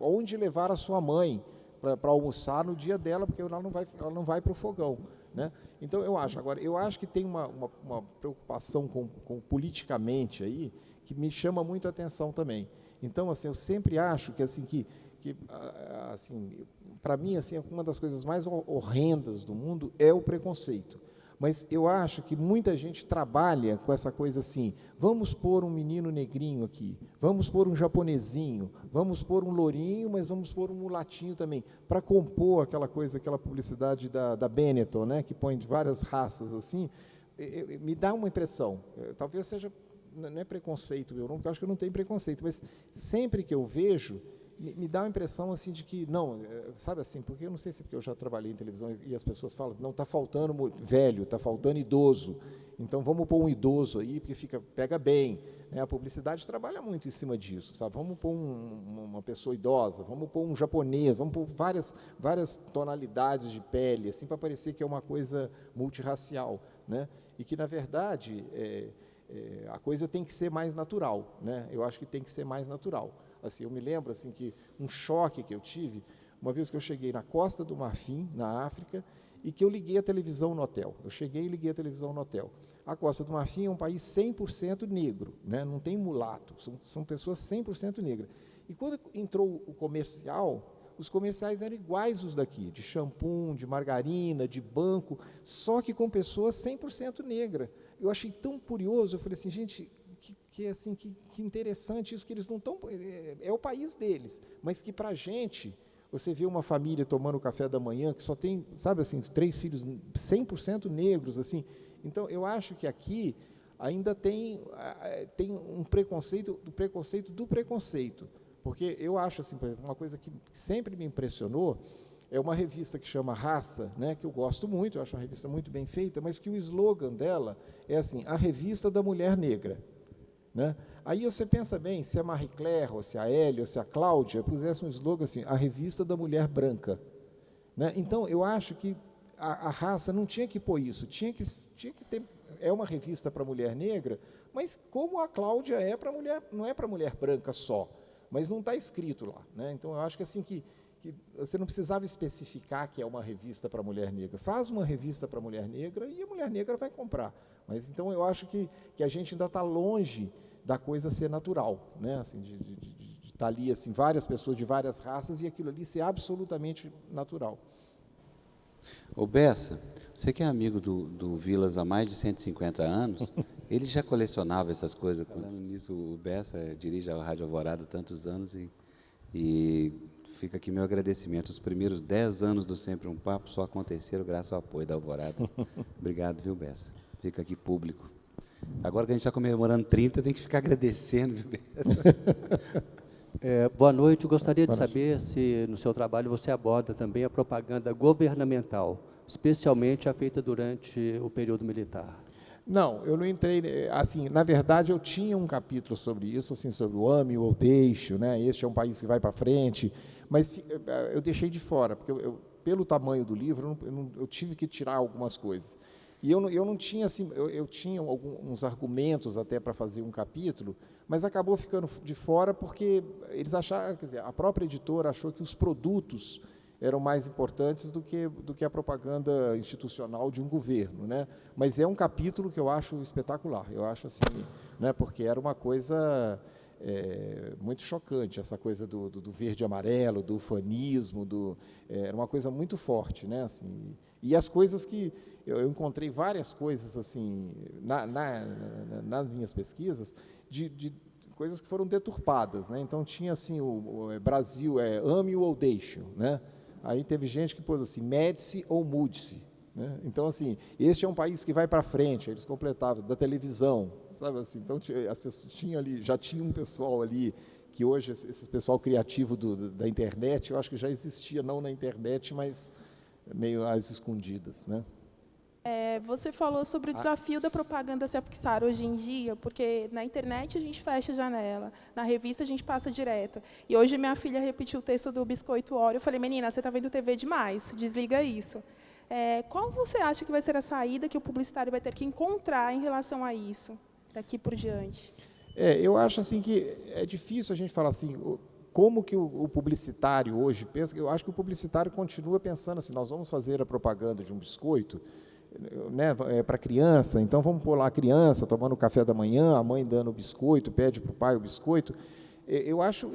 S2: Onde levar a sua mãe para almoçar no dia dela, porque ela não vai para o fogão, né? Então eu acho que tem uma preocupação com politicamente aí, que me chama muito a atenção também. Então assim, eu sempre acho que para mim, assim, uma das coisas mais horrendas do mundo é o preconceito. Mas eu acho que muita gente trabalha com essa coisa assim, vamos pôr um menino negrinho aqui, vamos pôr um japonesinho, vamos pôr um lourinho, mas vamos pôr um mulatinho também, para compor aquela publicidade da Benetton, né, que põe de várias raças assim, me dá uma impressão, talvez seja, não é preconceito meu, porque eu acho que eu não tenho preconceito, mas sempre que eu vejo, me dá uma impressão assim de que, não, sabe assim, porque eu não sei se porque eu já trabalhei em televisão e as pessoas falam, não, está faltando velho, está faltando idoso, então vamos pôr um idoso aí, porque pega bem, né? A publicidade trabalha muito em cima disso, sabe? Vamos pôr uma pessoa idosa, vamos pôr um japonês, vamos pôr várias tonalidades de pele, assim, para parecer que é uma coisa multirracial, né? E que, na verdade, a coisa tem que ser mais natural, né? Eu acho que tem que ser mais natural. Assim, eu me lembro assim, que um choque que eu tive, uma vez que eu cheguei na Costa do Marfim, na África, e que eu liguei a televisão no hotel. Eu cheguei e liguei a televisão no hotel. A Costa do Marfim é um país 100% negro, né? Não tem mulato, são pessoas 100% negras. E quando entrou o comercial, os comerciais eram iguais os daqui, de shampoo, de margarina, de banco, só que com pessoas 100% negras. Eu achei tão curioso, eu falei assim, gente, que interessante isso, que eles não estão... É o país deles, mas que para a gente, você vê uma família tomando café da manhã, que só tem, sabe assim, 3 filhos 100% negros, assim. Então, eu acho que aqui ainda tem um preconceito do preconceito, porque eu acho, assim, uma coisa que sempre me impressionou, é uma revista que chama Raça, né, que eu gosto muito, eu acho uma revista muito bem feita, mas que o slogan dela é assim, a revista da mulher negra. Né? Aí você pensa bem, se a Marie Claire, ou se a Hélia, ou se a Cláudia pusesse um slogan assim, a revista da mulher branca. Né? Então, eu acho que a Raça não tinha que pôr isso, tinha que ter, é uma revista para mulher negra, mas como a Cláudia é para mulher, não é para mulher branca só, mas não está escrito lá. Né? Então, eu acho que assim que você não precisava especificar que é uma revista para mulher negra. Faz uma revista para mulher negra e a mulher negra vai comprar. Mas então eu acho que a gente ainda está longe da coisa ser natural, né? Assim, de estar ali assim, várias pessoas de várias raças e aquilo ali ser absolutamente natural.
S1: Ô Bessa, você que é amigo do Vilas há mais de 150 anos, ele já colecionava essas coisas. Falando nisso, o Bessa dirige a Rádio Alvorada há tantos anos e fica aqui meu agradecimento. Os primeiros 10 anos do Sempre um Papo só aconteceram graças ao apoio da Alvorada. Obrigado, viu, Bessa? Fica aqui público. Agora que a gente está comemorando 30, tem que ficar agradecendo, viu, Bessa?
S7: Boa noite. Eu gostaria de saber se no seu trabalho você aborda também a propaganda governamental, especialmente a feita durante o período militar.
S2: Não, eu não entrei, assim, na verdade eu tinha um capítulo sobre isso, assim, sobre o ame ou deixe, né? Este é um país que vai para frente, mas eu deixei de fora, porque pelo tamanho do livro, eu tive que tirar algumas coisas. E eu não tinha, assim, eu tinha alguns argumentos até para fazer um capítulo, mas acabou ficando de fora porque eles acharam, quer dizer, a própria editora achou que os produtos eram mais importantes do que a propaganda institucional de um governo, né? Mas é um capítulo que eu acho espetacular, eu acho assim, né? Porque era uma coisa muito chocante, essa coisa do verde e amarelo, do ufanismo, era uma coisa muito forte, né? Assim, e as coisas que eu encontrei várias coisas assim nas minhas pesquisas de coisas que foram deturpadas, né? Então tinha assim o Brasil ame-o ou deixe-o, né? Aí teve gente que pôs assim, mede-se ou mude-se, né? Então, assim, este é um país que vai para frente, eles completavam, da televisão, sabe assim, então as pessoas já tinha um pessoal ali, que hoje, esse pessoal criativo da internet, eu acho que já existia, não na internet, mas meio às escondidas, né?
S8: Você falou sobre o desafio da propaganda se fixar hoje em dia, porque na internet a gente fecha a janela, na revista a gente passa direto. E hoje minha filha repetiu o texto do Biscoito Oreo, eu falei, menina, você está vendo TV demais, desliga isso. Qual você acha que vai ser a saída que o publicitário vai ter que encontrar em relação a isso, daqui por diante?
S2: Eu acho assim que é difícil a gente falar assim, como que o publicitário hoje pensa. Eu acho que o publicitário continua pensando assim, nós vamos fazer a propaganda de um biscoito, né, para criança, então vamos pôr lá a criança tomando o café da manhã, a mãe dando o biscoito, pede para o pai o biscoito. Eu acho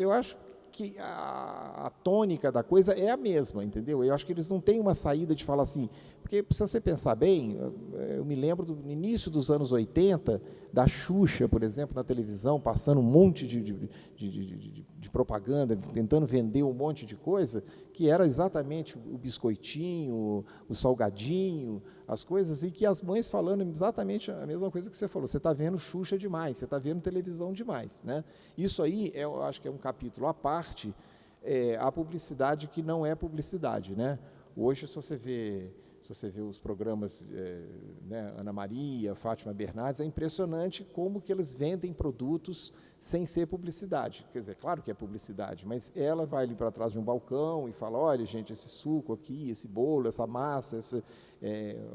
S2: que a tônica da coisa é a mesma, entendeu? Eu acho que eles não têm uma saída de falar assim, porque se você pensar bem, eu me lembro do início dos anos 80, da Xuxa, por exemplo, na televisão, passando um monte de propaganda, tentando vender um monte de coisa, que era exatamente o biscoitinho, o salgadinho, as coisas, e que as mães falando exatamente a mesma coisa que você falou, você está vendo Xuxa demais, você está vendo televisão demais, né? Isso aí, eu acho que é um capítulo à parte, a publicidade que não é publicidade, né? Hoje, se você vê os programas, né, Ana Maria, Fátima Bernardes, é impressionante como que eles vendem produtos sem ser publicidade. Quer dizer, claro que é publicidade, mas ela vai ali para trás de um balcão e fala, olha, gente, esse suco aqui, esse bolo, essa massa,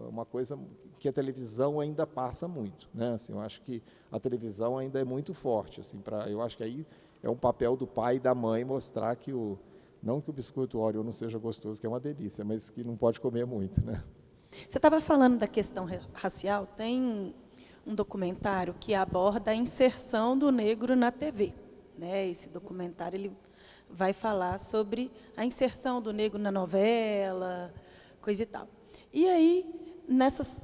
S2: uma coisa que a televisão ainda passa muito, né? Assim, eu acho que a televisão ainda é muito forte. Assim, eu acho que aí é um papel do pai e da mãe mostrar que não que o biscoito Oreo não seja gostoso, que é uma delícia, mas que não pode comer muito, né?
S9: Você estava falando da questão racial, tem um documentário que aborda a inserção do negro na TV, né? Esse documentário ele vai falar sobre a inserção do negro na novela, coisa e tal. E aí,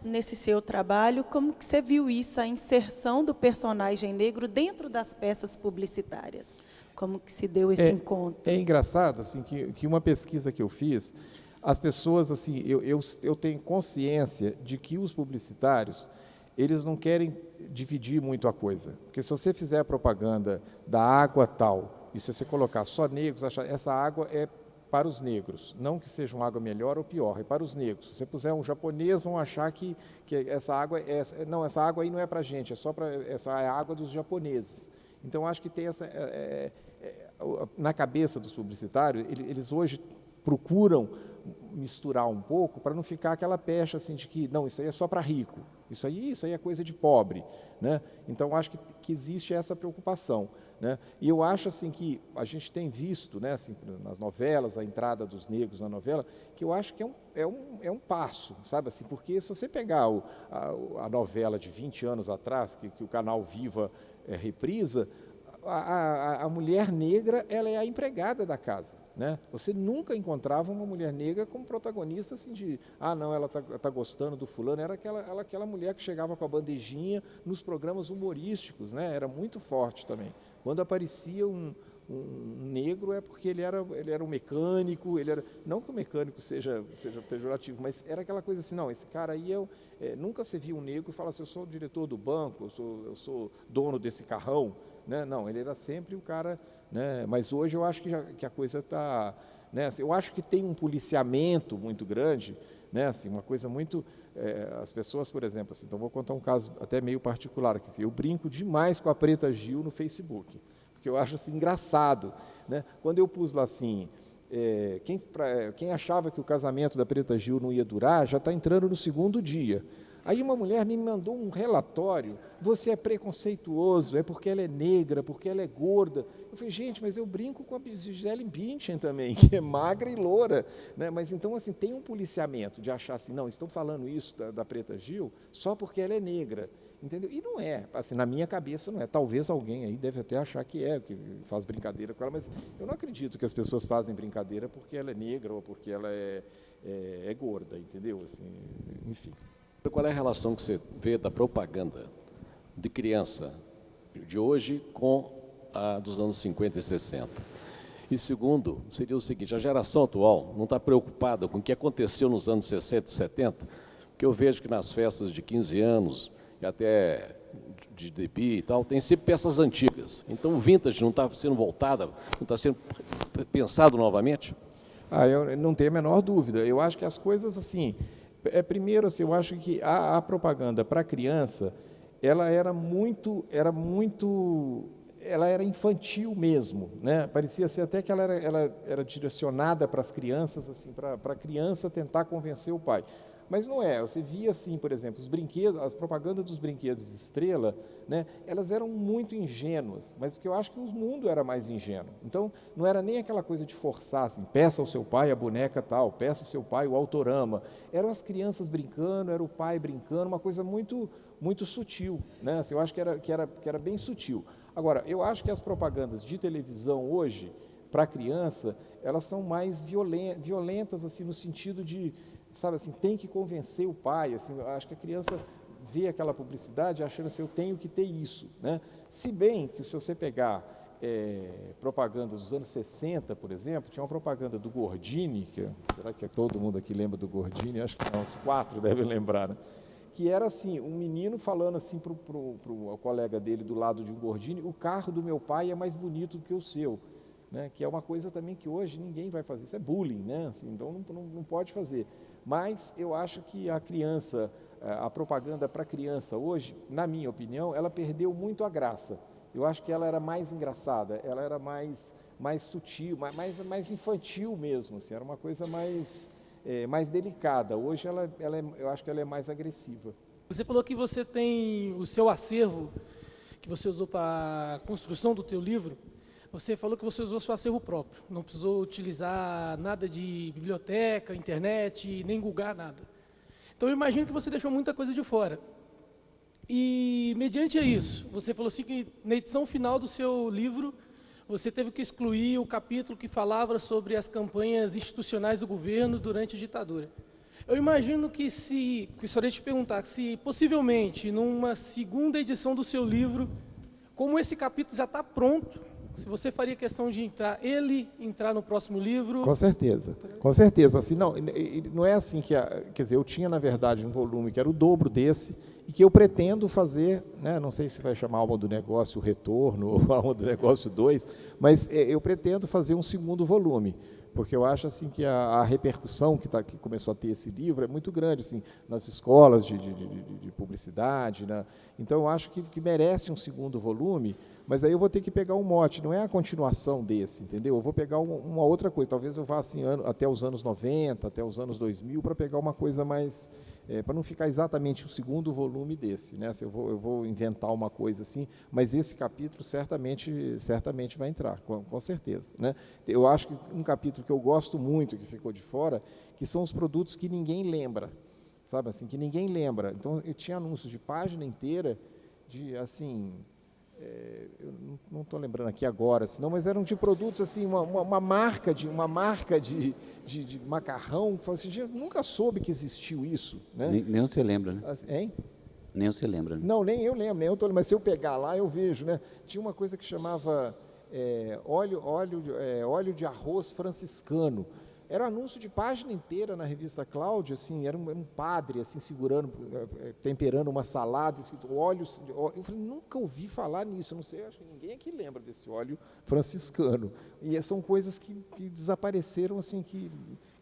S9: nesse seu trabalho, como que você viu isso, a inserção do personagem negro dentro das peças publicitárias? Como que se deu esse encontro?
S2: É engraçado assim, que uma pesquisa que eu fiz, as pessoas, assim, eu tenho consciência de que os publicitários, eles não querem dividir muito a coisa. Porque se você fizer a propaganda da água tal, e se você colocar só negros, essa água é para os negros, não que seja uma água melhor ou pior, é para os negros. Se você puser um japonês, vão achar que essa água essa água aí não é para a gente, essa é a água dos japoneses. Então, acho que tem na cabeça dos publicitários, eles hoje procuram misturar um pouco para não ficar aquela pecha assim de que, não, isso aí é só para rico, isso aí é coisa de pobre, né? Então, acho que existe essa preocupação, né? E eu acho assim que a gente tem visto, né, assim, nas novelas, a entrada dos negros na novela, que eu acho que é um passo, sabe assim, porque se você pegar a novela de 20 anos atrás, que o canal Viva reprisa, a mulher negra, ela é a empregada da casa, né? Você nunca encontrava uma mulher negra como protagonista assim de, não, ela tá gostando do fulano, era aquela mulher que chegava com a bandejinha nos programas humorísticos, né? Era muito forte também. Quando aparecia um negro é porque ele era um mecânico, não que o mecânico seja pejorativo, mas era aquela coisa assim, não, esse cara aí nunca se viu um negro e fala assim, eu sou o diretor do banco, eu sou dono desse carrão, né? Não, ele era sempre o cara, né? Mas hoje eu acho que a coisa está, né? Assim, eu acho que tem um policiamento muito grande, né? Assim, uma coisa muito... as pessoas, por exemplo, assim, então vou contar um caso até meio particular aqui, assim, eu brinco demais com a Preta Gil no Facebook, porque eu acho assim, engraçado, né? Quando eu pus lá assim, quem achava que o casamento da Preta Gil não ia durar, já está entrando no segundo dia. Aí uma mulher me mandou um relatório, você é preconceituoso, é porque ela é negra, porque ela é gorda. Eu falei, gente, mas eu brinco com a Gisele Bündchen também, que é magra e loura, né? Mas então, assim, tem um policiamento de achar assim, não, estão falando isso da Preta Gil só porque ela é negra, entendeu? E não é, assim, na minha cabeça não é. Talvez alguém aí deve até achar que faz brincadeira com ela, mas eu não acredito que as pessoas fazem brincadeira porque ela é negra ou porque ela é gorda, entendeu? Assim, enfim.
S10: Qual é a relação que você vê da propaganda de criança de hoje com a dos anos 50 e 60? E segundo, seria o seguinte, a geração atual não está preocupada com o que aconteceu nos anos 60 e 70, porque eu vejo que nas festas de 15 anos e até de debut e tal, tem sempre peças antigas. Então o vintage não está sendo voltado, não está sendo pensado novamente?
S2: Eu não tenho a menor dúvida. Eu acho que as coisas assim... primeiro, assim, eu acho que a propaganda para criança, ela era infantil mesmo, né? Parecia ser até que ela era direcionada para as crianças, assim, para a criança tentar convencer o pai. Mas não é. Você via assim, por exemplo, os brinquedos, as propagandas dos brinquedos Estrela, né? Elas eram muito ingênuas, mas porque eu acho que o mundo era mais ingênuo. Então, não era nem aquela coisa de forçar, assim, peça ao seu pai a boneca tal, peça ao seu pai o autorama. Eram as crianças brincando, era o pai brincando, uma coisa muito, muito sutil, né? Assim, eu acho que era bem sutil. Agora, eu acho que as propagandas de televisão hoje, para a criança, elas são mais violentas, assim, no sentido de, sabe, assim, tem que convencer o pai, assim, eu acho que a criança vê aquela publicidade achando assim, eu tenho que ter isso, né? Se bem que se você pegar propaganda dos anos 60, por exemplo, tinha uma propaganda do Gordini, será que todo mundo aqui lembra do Gordini? Acho que não, uns 4 devem lembrar, né? Que era assim, um menino falando assim para o colega dele do lado de um Gordini, o carro do meu pai é mais bonito do que o seu, né? Que é uma coisa também que hoje ninguém vai fazer, isso é bullying, né? Assim, então não pode fazer. Mas eu acho que a propaganda para criança hoje, na minha opinião, ela perdeu muito a graça. Eu acho que ela era mais engraçada, ela era mais sutil, mais infantil mesmo, assim, era uma coisa mais delicada. Hoje eu acho que ela é mais agressiva.
S11: Você falou que você tem o seu acervo, que você usou para a construção do teu livro. Você falou que você usou seu acervo próprio, não precisou utilizar nada de biblioteca, internet, nem googar nada. Então, eu imagino que você deixou muita coisa de fora. E, mediante isso, você falou assim que na edição final do seu livro, você teve que excluir o capítulo que falava sobre as campanhas institucionais do governo durante a ditadura. Eu imagino que gostaria de te perguntar, se possivelmente, numa segunda edição do seu livro, como esse capítulo já está pronto, se você faria questão de entrar no próximo livro?
S2: Com certeza, com certeza. Assim, não é assim que, quer dizer, eu tinha, na verdade, um volume que era o dobro desse, e que eu pretendo fazer, né, não sei se vai chamar Alma do Negócio Retorno, ou Alma do Negócio 2, mas eu pretendo fazer um segundo volume, porque eu acho assim, que a repercussão que começou a ter esse livro é muito grande, assim, nas escolas de publicidade, né? Então eu acho que merece um segundo volume, mas aí eu vou ter que pegar um mote, não é a continuação desse, entendeu? Eu vou pegar uma outra coisa, talvez eu vá assim, até os anos 90, até os anos 2000, para pegar uma coisa mais, para não ficar exatamente o segundo volume desse, né? Eu vou inventar uma coisa assim, mas esse capítulo certamente vai entrar, com certeza, né? Eu acho que um capítulo que eu gosto muito, que ficou de fora, que são os produtos que ninguém lembra, sabe assim, que ninguém lembra. Então, eu tinha anúncios de página inteira, de, assim... eu não estou lembrando aqui agora, senão, mas eram de produtos assim, uma marca de macarrão, que assim, gente, nunca soube que existiu isso, né?
S1: Nem você lembra, né?
S2: Hein?
S1: Nem você lembra, né?
S2: Não, nem eu lembro, mas se eu pegar lá eu vejo, né? Tinha uma coisa que chamava óleo de arroz franciscano. Era um anúncio de página inteira na revista Cláudia, assim, era um padre assim, segurando, temperando uma salada, escrito óleo. Eu falei, nunca ouvi falar nisso, eu não sei, acho que ninguém aqui lembra desse óleo franciscano. E são coisas que desapareceram, assim, que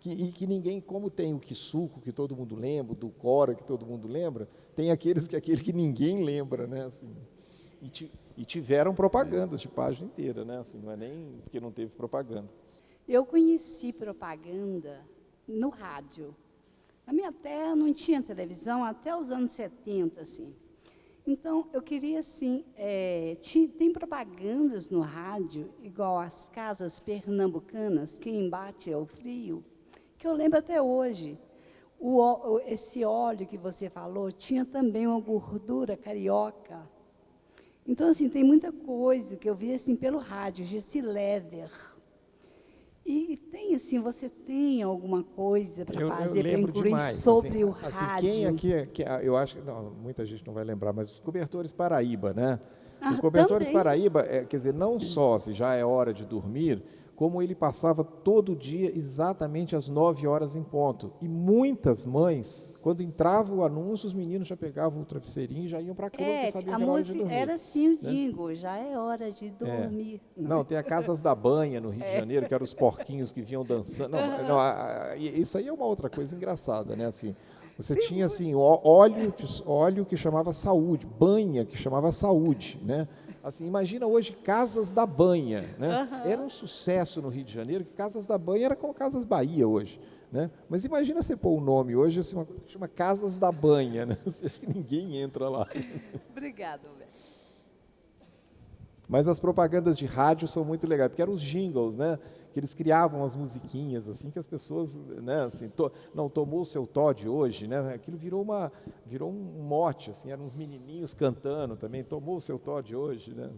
S2: E que ninguém, como tem o Kisuko, que todo mundo lembra, do Cora, que todo mundo lembra, tem aquele que ninguém lembra, né? Assim, e tiveram propagandas de página inteira, né? Assim, não é nem porque não teve propaganda.
S12: Eu conheci propaganda no rádio. Na minha terra não tinha televisão até os anos 70, assim. Então, eu queria, assim, tem propagandas no rádio, igual as casas pernambucanas, quem bate é o frio, que eu lembro até hoje. Esse óleo que você falou tinha também uma gordura carioca. Então, assim, tem muita coisa que eu vi assim, pelo rádio, Gessi Lever. E tem, assim, você tem alguma coisa para fazer, para incluir
S2: demais,
S12: sobre
S2: assim,
S12: o rádio?
S2: Assim, quem aqui, eu acho que, não, muita gente não vai lembrar, mas os Cobertores Paraíba, né? Os Cobertores
S12: também.
S2: Paraíba, quer dizer, não só se já é hora de dormir, como ele passava todo dia exatamente às 9 horas em ponto. E muitas mães, quando entrava o anúncio, os meninos já pegavam o travesseirinho e já iam para a cama, porque sabiam
S12: a
S2: que era hora de
S12: música
S2: dormir.
S12: era assim, o
S2: né?
S12: jingle, já é hora de dormir.
S2: Não, tem a Casas da Banha, no Rio de Janeiro, que eram os porquinhos que vinham dançando. Isso aí é uma outra coisa engraçada, né? Assim, você tinha assim, óleo que chamava Saúde, banha que chamava Saúde, né? Assim, imagina hoje Casas da Banha, né? Era um sucesso no Rio de Janeiro, que Casas da Banha era como Casas Bahia hoje, né? Mas imagina você pôr o nome hoje, assim, uma coisa que chama Casas da Banha, né? Você acha que ninguém entra lá.
S12: Obrigada, Roberto.
S2: Mas as propagandas de rádio são muito legais, porque eram os jingles, né? Que eles criavam as musiquinhas, assim, que as pessoas, né? Assim, não tomou o seu Todd hoje, né? Aquilo virou um mote, assim, eram uns menininhos cantando também, tomou o seu Todd hoje, né?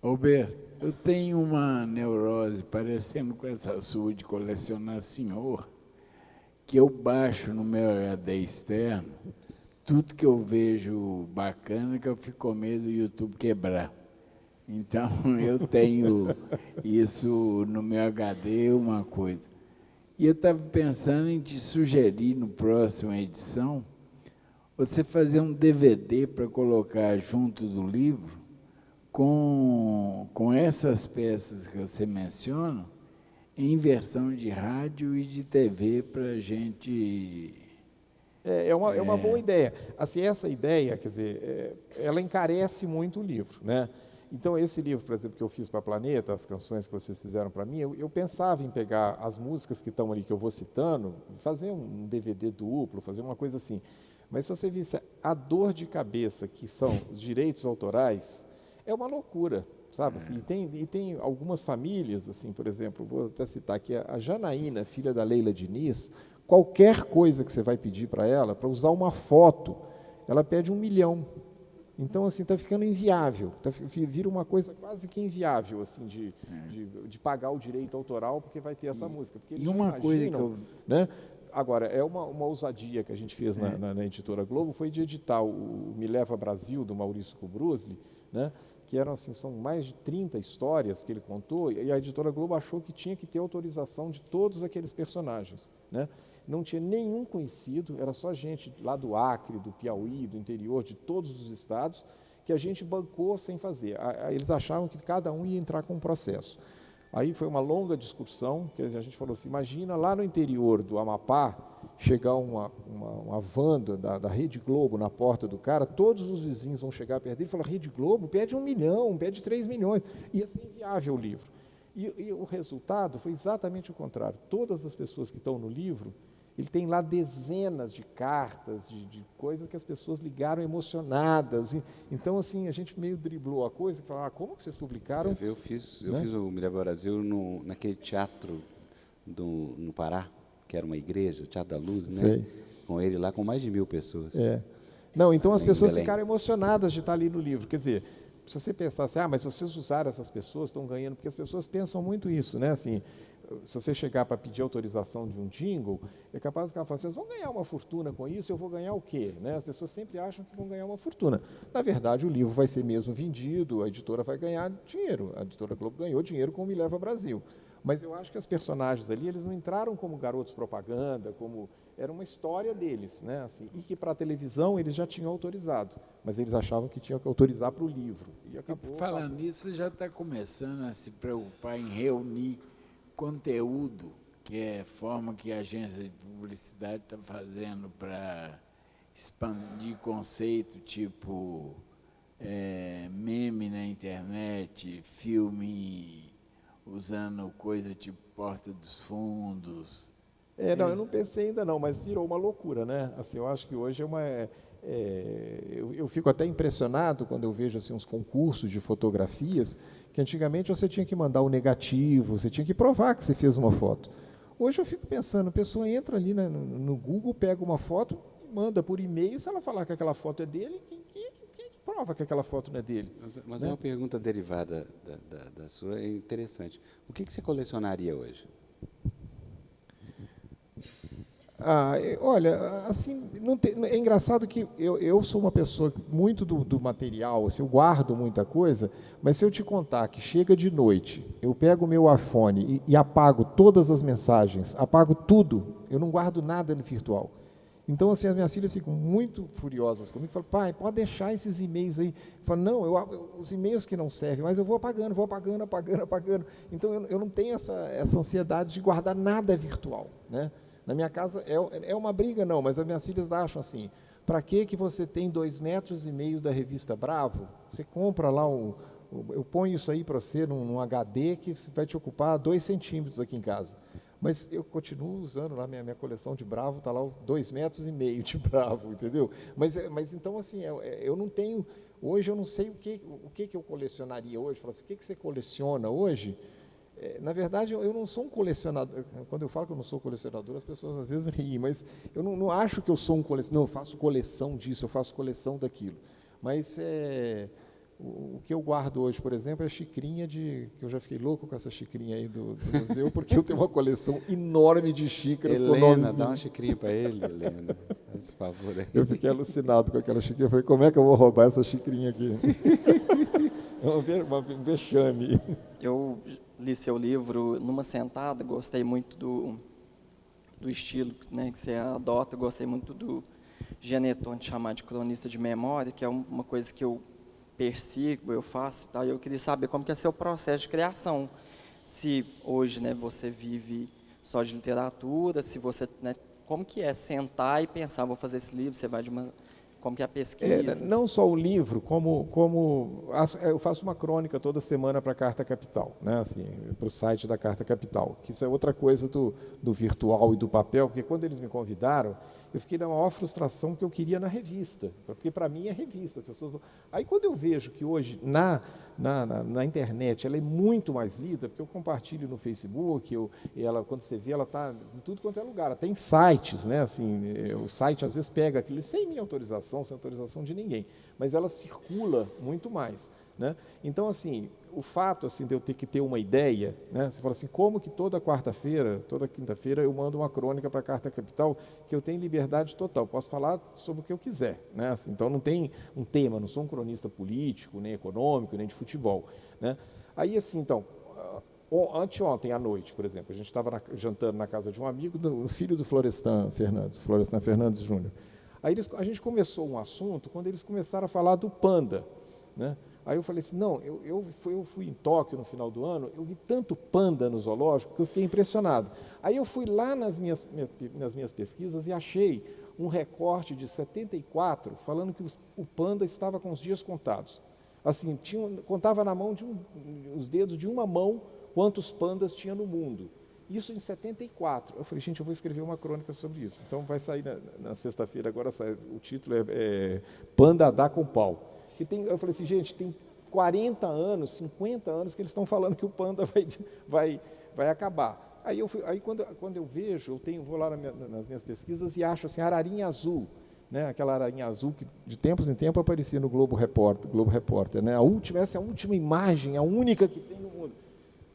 S3: Roberto, eu tenho uma neurose parecendo com essa sua de colecionar senhor, que eu baixo no meu HD externo tudo que eu vejo bacana, que eu fico com medo do YouTube quebrar. Então, eu tenho isso no meu HD, uma coisa. E eu estava pensando em te sugerir, no próxima edição, você fazer um DVD para colocar junto do livro, com essas peças que você menciona, em versão de rádio e de TV, para a gente...
S2: É uma boa ideia. Assim, essa ideia, quer dizer, ela encarece muito o livro, né? Então, esse livro, por exemplo, que eu fiz para Planeta, as canções que vocês fizeram para mim, eu pensava em pegar as músicas que estão ali, que eu vou citando, fazer um DVD duplo, fazer uma coisa assim. Mas se você visse a dor de cabeça que são os direitos autorais, é uma loucura, sabe? Assim, e tem algumas famílias, assim, por exemplo, vou até citar aqui, a Janaína, filha da Leila Diniz, qualquer coisa que você vai pedir para ela, para usar uma foto, ela pede 1 milhão. Então, assim, está ficando inviável, vira uma coisa quase que inviável, assim, de pagar o direito autoral, porque vai ter essa música. Porque eles
S3: uma coisa que eu...
S2: né? Agora, uma ousadia que a gente fez na Editora Globo, foi de editar o Me Leva Brasil, do Maurício Kubrusli, né? Que eram, assim, são mais de 30 histórias que ele contou, e a Editora Globo achou que tinha que ter autorização de todos aqueles personagens, né? Não tinha nenhum conhecido, era só gente lá do Acre, do Piauí, do interior, de todos os estados, que a gente bancou sem fazer. Eles achavam que cada um ia entrar com um processo. Aí foi uma longa discussão, que a gente falou assim, imagina lá no interior do Amapá, chegar uma van da Rede Globo na porta do cara, todos os vizinhos vão chegar perto dele e falar, Rede Globo, pede 1 milhão, pede 3 milhões. Ia ser inviável o livro. E o resultado foi exatamente o contrário. Todas as pessoas que estão no livro, ele tem lá dezenas de cartas, de coisas que as pessoas ligaram emocionadas. Então, assim, a gente meio driblou a coisa e falou, como que vocês publicaram?
S1: Eu fiz o Me Leva Brasil naquele teatro no Pará, que era uma igreja, o Teatro da Luz, né? Com ele lá, com mais de 1.000 pessoas.
S2: Não, então as pessoas ficaram emocionadas de estar ali no livro. Quer dizer, se você pensar assim, mas se vocês usaram essas pessoas, estão ganhando, porque as pessoas pensam muito isso, né? Assim, se você chegar para pedir autorização de um jingle, é capaz que ela fale, vocês vão ganhar uma fortuna com isso, eu vou ganhar o quê? Né? As pessoas sempre acham que vão ganhar uma fortuna. Na verdade, o livro vai ser mesmo vendido, a editora vai ganhar dinheiro. A Editora Globo ganhou dinheiro com o Me Leva Brasil. Mas eu acho que os personagens ali, eles não entraram como garotos propaganda, como era uma história deles, né? Assim, e que para a televisão eles já tinham autorizado, mas eles achavam que tinham que autorizar para o livro. E acabou
S3: Falando nisso, você já está começando a se preocupar em reunir conteúdo que é a forma que a agência de publicidade está fazendo para expandir conceito, tipo meme na internet, filme usando coisa tipo Porta dos Fundos.
S2: Não, eu não pensei ainda não, mas virou uma loucura, né? Assim, eu acho que hoje eu fico até impressionado quando eu vejo assim, uns concursos de fotografias, que antigamente você tinha que mandar o negativo, você tinha que provar que você fez uma foto. Hoje eu fico pensando, a pessoa entra ali no Google, pega uma foto, manda por e-mail, se ela falar que aquela foto é dele, quem prova que aquela foto não é dele?
S1: Mas
S2: né?
S1: uma pergunta derivada da sua é interessante. O que você colecionaria hoje?
S2: Olha, assim, é engraçado que eu sou uma pessoa muito do material, assim, eu guardo muita coisa, mas se eu te contar que chega de noite, eu pego o meu iPhone e apago todas as mensagens, apago tudo, eu não guardo nada no virtual. Então, assim, as minhas filhas ficam muito furiosas comigo, falam, pai, pode deixar esses e-mails aí. Eu falo, não, os e-mails que não servem, mas eu vou apagando. Então, eu não tenho essa ansiedade de guardar nada virtual, né? Na minha casa é uma briga, não, mas as minhas filhas acham assim, para que você tem 2,5 metros da revista Bravo? Você compra lá, eu ponho isso aí para você num HD que vai te ocupar 2 centímetros aqui em casa. Mas eu continuo usando lá minha coleção de Bravo, está lá 2,5 metros de Bravo, entendeu? Mas então, assim, eu não tenho, hoje eu não sei o que eu colecionaria hoje. Falo assim, o que você coleciona hoje? Na verdade, eu não sou um colecionador. Quando eu falo que eu não sou colecionador, as pessoas às vezes riem, mas eu não acho que eu sou um colecionador. Não, eu faço coleção disso, eu faço coleção daquilo. Mas o que eu guardo hoje, por exemplo, é xicrinha que eu já fiquei louco com essa xicrinha aí do museu, porque eu tenho uma coleção enorme de xícaras com nomes.
S1: Dá uma xicrinha para ele, Helena. Faz favor aí.
S2: Eu fiquei alucinado com aquela xicrinha. Eu falei, como é que eu vou roubar essa xicrinha aqui? É um vexame.
S13: Eu li seu livro numa sentada, gostei muito do estilo, né, que você adota, gostei muito do Giannettoni de chamar de cronista de memória, que é uma coisa que eu persigo, eu faço, tá? Eu queria saber como que é seu processo de criação. Se hoje, né, você vive só de literatura, se você, né, como que é sentar e pensar, vou fazer esse livro, você vai de uma... Como que é a pesquisa?
S2: Não só o livro, como eu faço uma crônica toda semana para a Carta Capital, né, assim, para o site da Carta Capital, que isso é outra coisa do virtual e do papel, porque quando eles me convidaram, eu fiquei na maior frustração que eu queria na revista, porque para mim é revista. As pessoas... Aí quando eu vejo que hoje na internet ela é muito mais lida, porque eu compartilho no Facebook, quando você vê, ela está em tudo quanto é lugar, até em sites, né? Assim, o site às vezes pega aquilo sem minha autorização, sem autorização de ninguém, mas ela circula muito mais, né? Então, assim, o fato assim, de eu ter que ter uma ideia, né? Você fala assim, como que toda quarta-feira, toda quinta-feira eu mando uma crônica para a Carta Capital, que eu tenho liberdade total, posso falar sobre o que eu quiser, né? Assim, então não tem um tema, não sou um cronista político, nem econômico, nem de futebol, né? Aí assim, então, anteontem à noite, por exemplo, a gente estava jantando na casa de um amigo, do filho do Florestan Fernandes Júnior. Aí a gente começou um assunto quando eles começaram a falar do panda, né? Aí eu falei assim, não, eu fui em Tóquio no final do ano, eu vi tanto panda no zoológico que eu fiquei impressionado. Aí eu fui lá nas minhas pesquisas e achei um recorte de 74 falando que o panda estava com os dias contados. Assim, contava na mão os dedos de uma mão quantos pandas tinha no mundo. Isso em 74. Eu falei, gente, eu vou escrever uma crônica sobre isso. Então vai sair na sexta-feira, agora o título é Panda dá com pau. Eu falei assim, gente, tem 40 anos, 50 anos que eles estão falando que o panda vai acabar. Aí quando eu vejo, vou lá nas minhas pesquisas e acho assim, ararinha azul, né? Aquela ararinha azul que de tempos em tempos aparecia no Globo Repórter, né? Essa é a última imagem, a única que tem no mundo.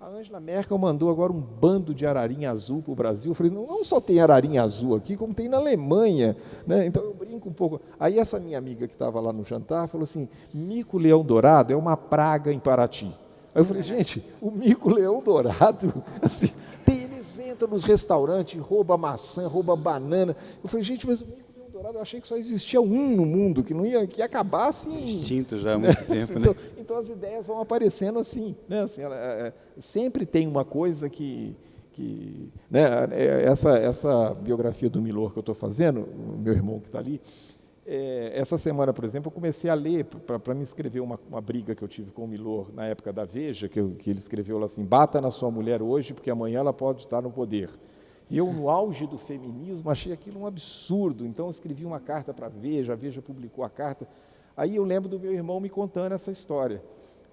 S2: A Angela Merkel mandou agora um bando de ararinha azul para o Brasil. Eu falei, não só tem ararinha azul aqui, como tem na Alemanha, né? Então eu brinco um pouco. Aí essa minha amiga que estava lá no jantar falou assim, mico-leão-dourado é uma praga em Paraty. Aí eu falei, gente, o mico-leão-dourado, assim, eles entram nos restaurantes, roubam maçã, roubam banana. Eu falei, gente, mas o mico-leão-dourado, eu achei que só existia um no mundo, que ia acabar assim.
S1: Extinto já há muito tempo, né?
S2: Então as ideias vão aparecendo assim, né? Assim, sempre tem uma coisa que né, essa biografia do Milor que eu estou fazendo, o meu irmão que está ali, essa semana, por exemplo, eu comecei a ler, para me escrever uma briga que eu tive com o Milor na época da Veja, que ele escreveu lá assim, bata na sua mulher hoje, porque amanhã ela pode estar no poder. E eu, no auge do feminismo, achei aquilo um absurdo, então eu escrevi uma carta para a Veja publicou a carta. Aí eu lembro do meu irmão me contando essa história.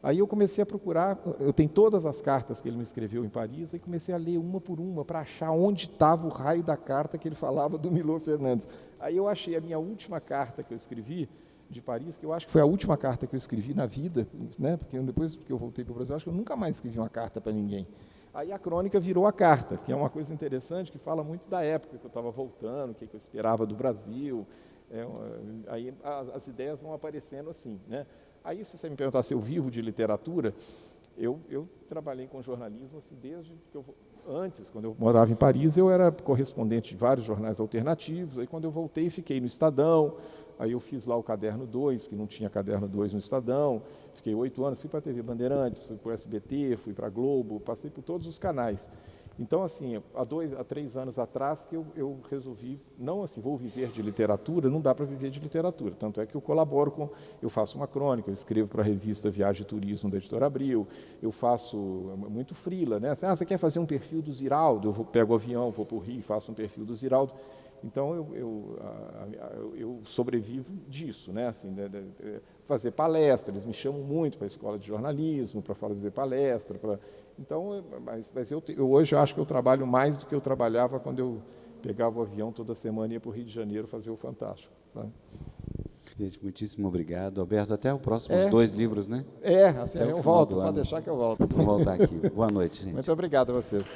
S2: Aí eu comecei a procurar, eu tenho todas as cartas que ele me escreveu em Paris, e comecei a ler uma por uma, para achar onde estava o raio da carta que ele falava do Milor Fernandes. Aí eu achei a minha última carta que eu escrevi de Paris, que eu acho que foi a última carta que eu escrevi na vida, né? Porque depois que eu voltei para o Brasil, eu acho que eu nunca mais escrevi uma carta para ninguém. Aí a crônica virou a carta, que é uma coisa interessante, que fala muito da época que eu estava voltando, o que eu esperava do Brasil. Aí as ideias vão aparecendo assim, né? Aí, se você me perguntar se eu vivo de literatura, eu trabalhei com jornalismo assim, desde que antes, quando eu morava em Paris, eu era correspondente de vários jornais alternativos. Aí, quando eu voltei, fiquei no Estadão. Aí eu fiz lá o Caderno 2, que não tinha Caderno 2 no Estadão. Fiquei 8 anos, fui para a TV Bandeirantes, fui para o SBT, fui para a Globo, passei por todos os canais. Então, assim, há 3 anos atrás que eu resolvi, não assim, vou viver de literatura, não dá para viver de literatura. Tanto é que eu colaboro eu faço uma crônica, eu escrevo para a revista Viagem e Turismo da Editora Abril, eu faço muito freela, né? Você quer fazer um perfil do Ziraldo? Eu pego o avião, vou para o Rio, faço um perfil do Ziraldo. Então, eu sobrevivo disso, né? Assim, fazer palestra, eles me chamam muito para a escola de jornalismo, para fazer palestra, Então, mas eu hoje acho que eu trabalho mais do que eu trabalhava quando eu pegava o avião toda semana e ia para o Rio de Janeiro fazer o Fantástico, sabe?
S1: Gente, muitíssimo obrigado. Alberto, até o próximo, os 2 livros, né?
S2: Assim, eu volto, pode deixar que eu volto.
S1: Vou voltar aqui. Boa noite, gente.
S2: Muito obrigado a vocês.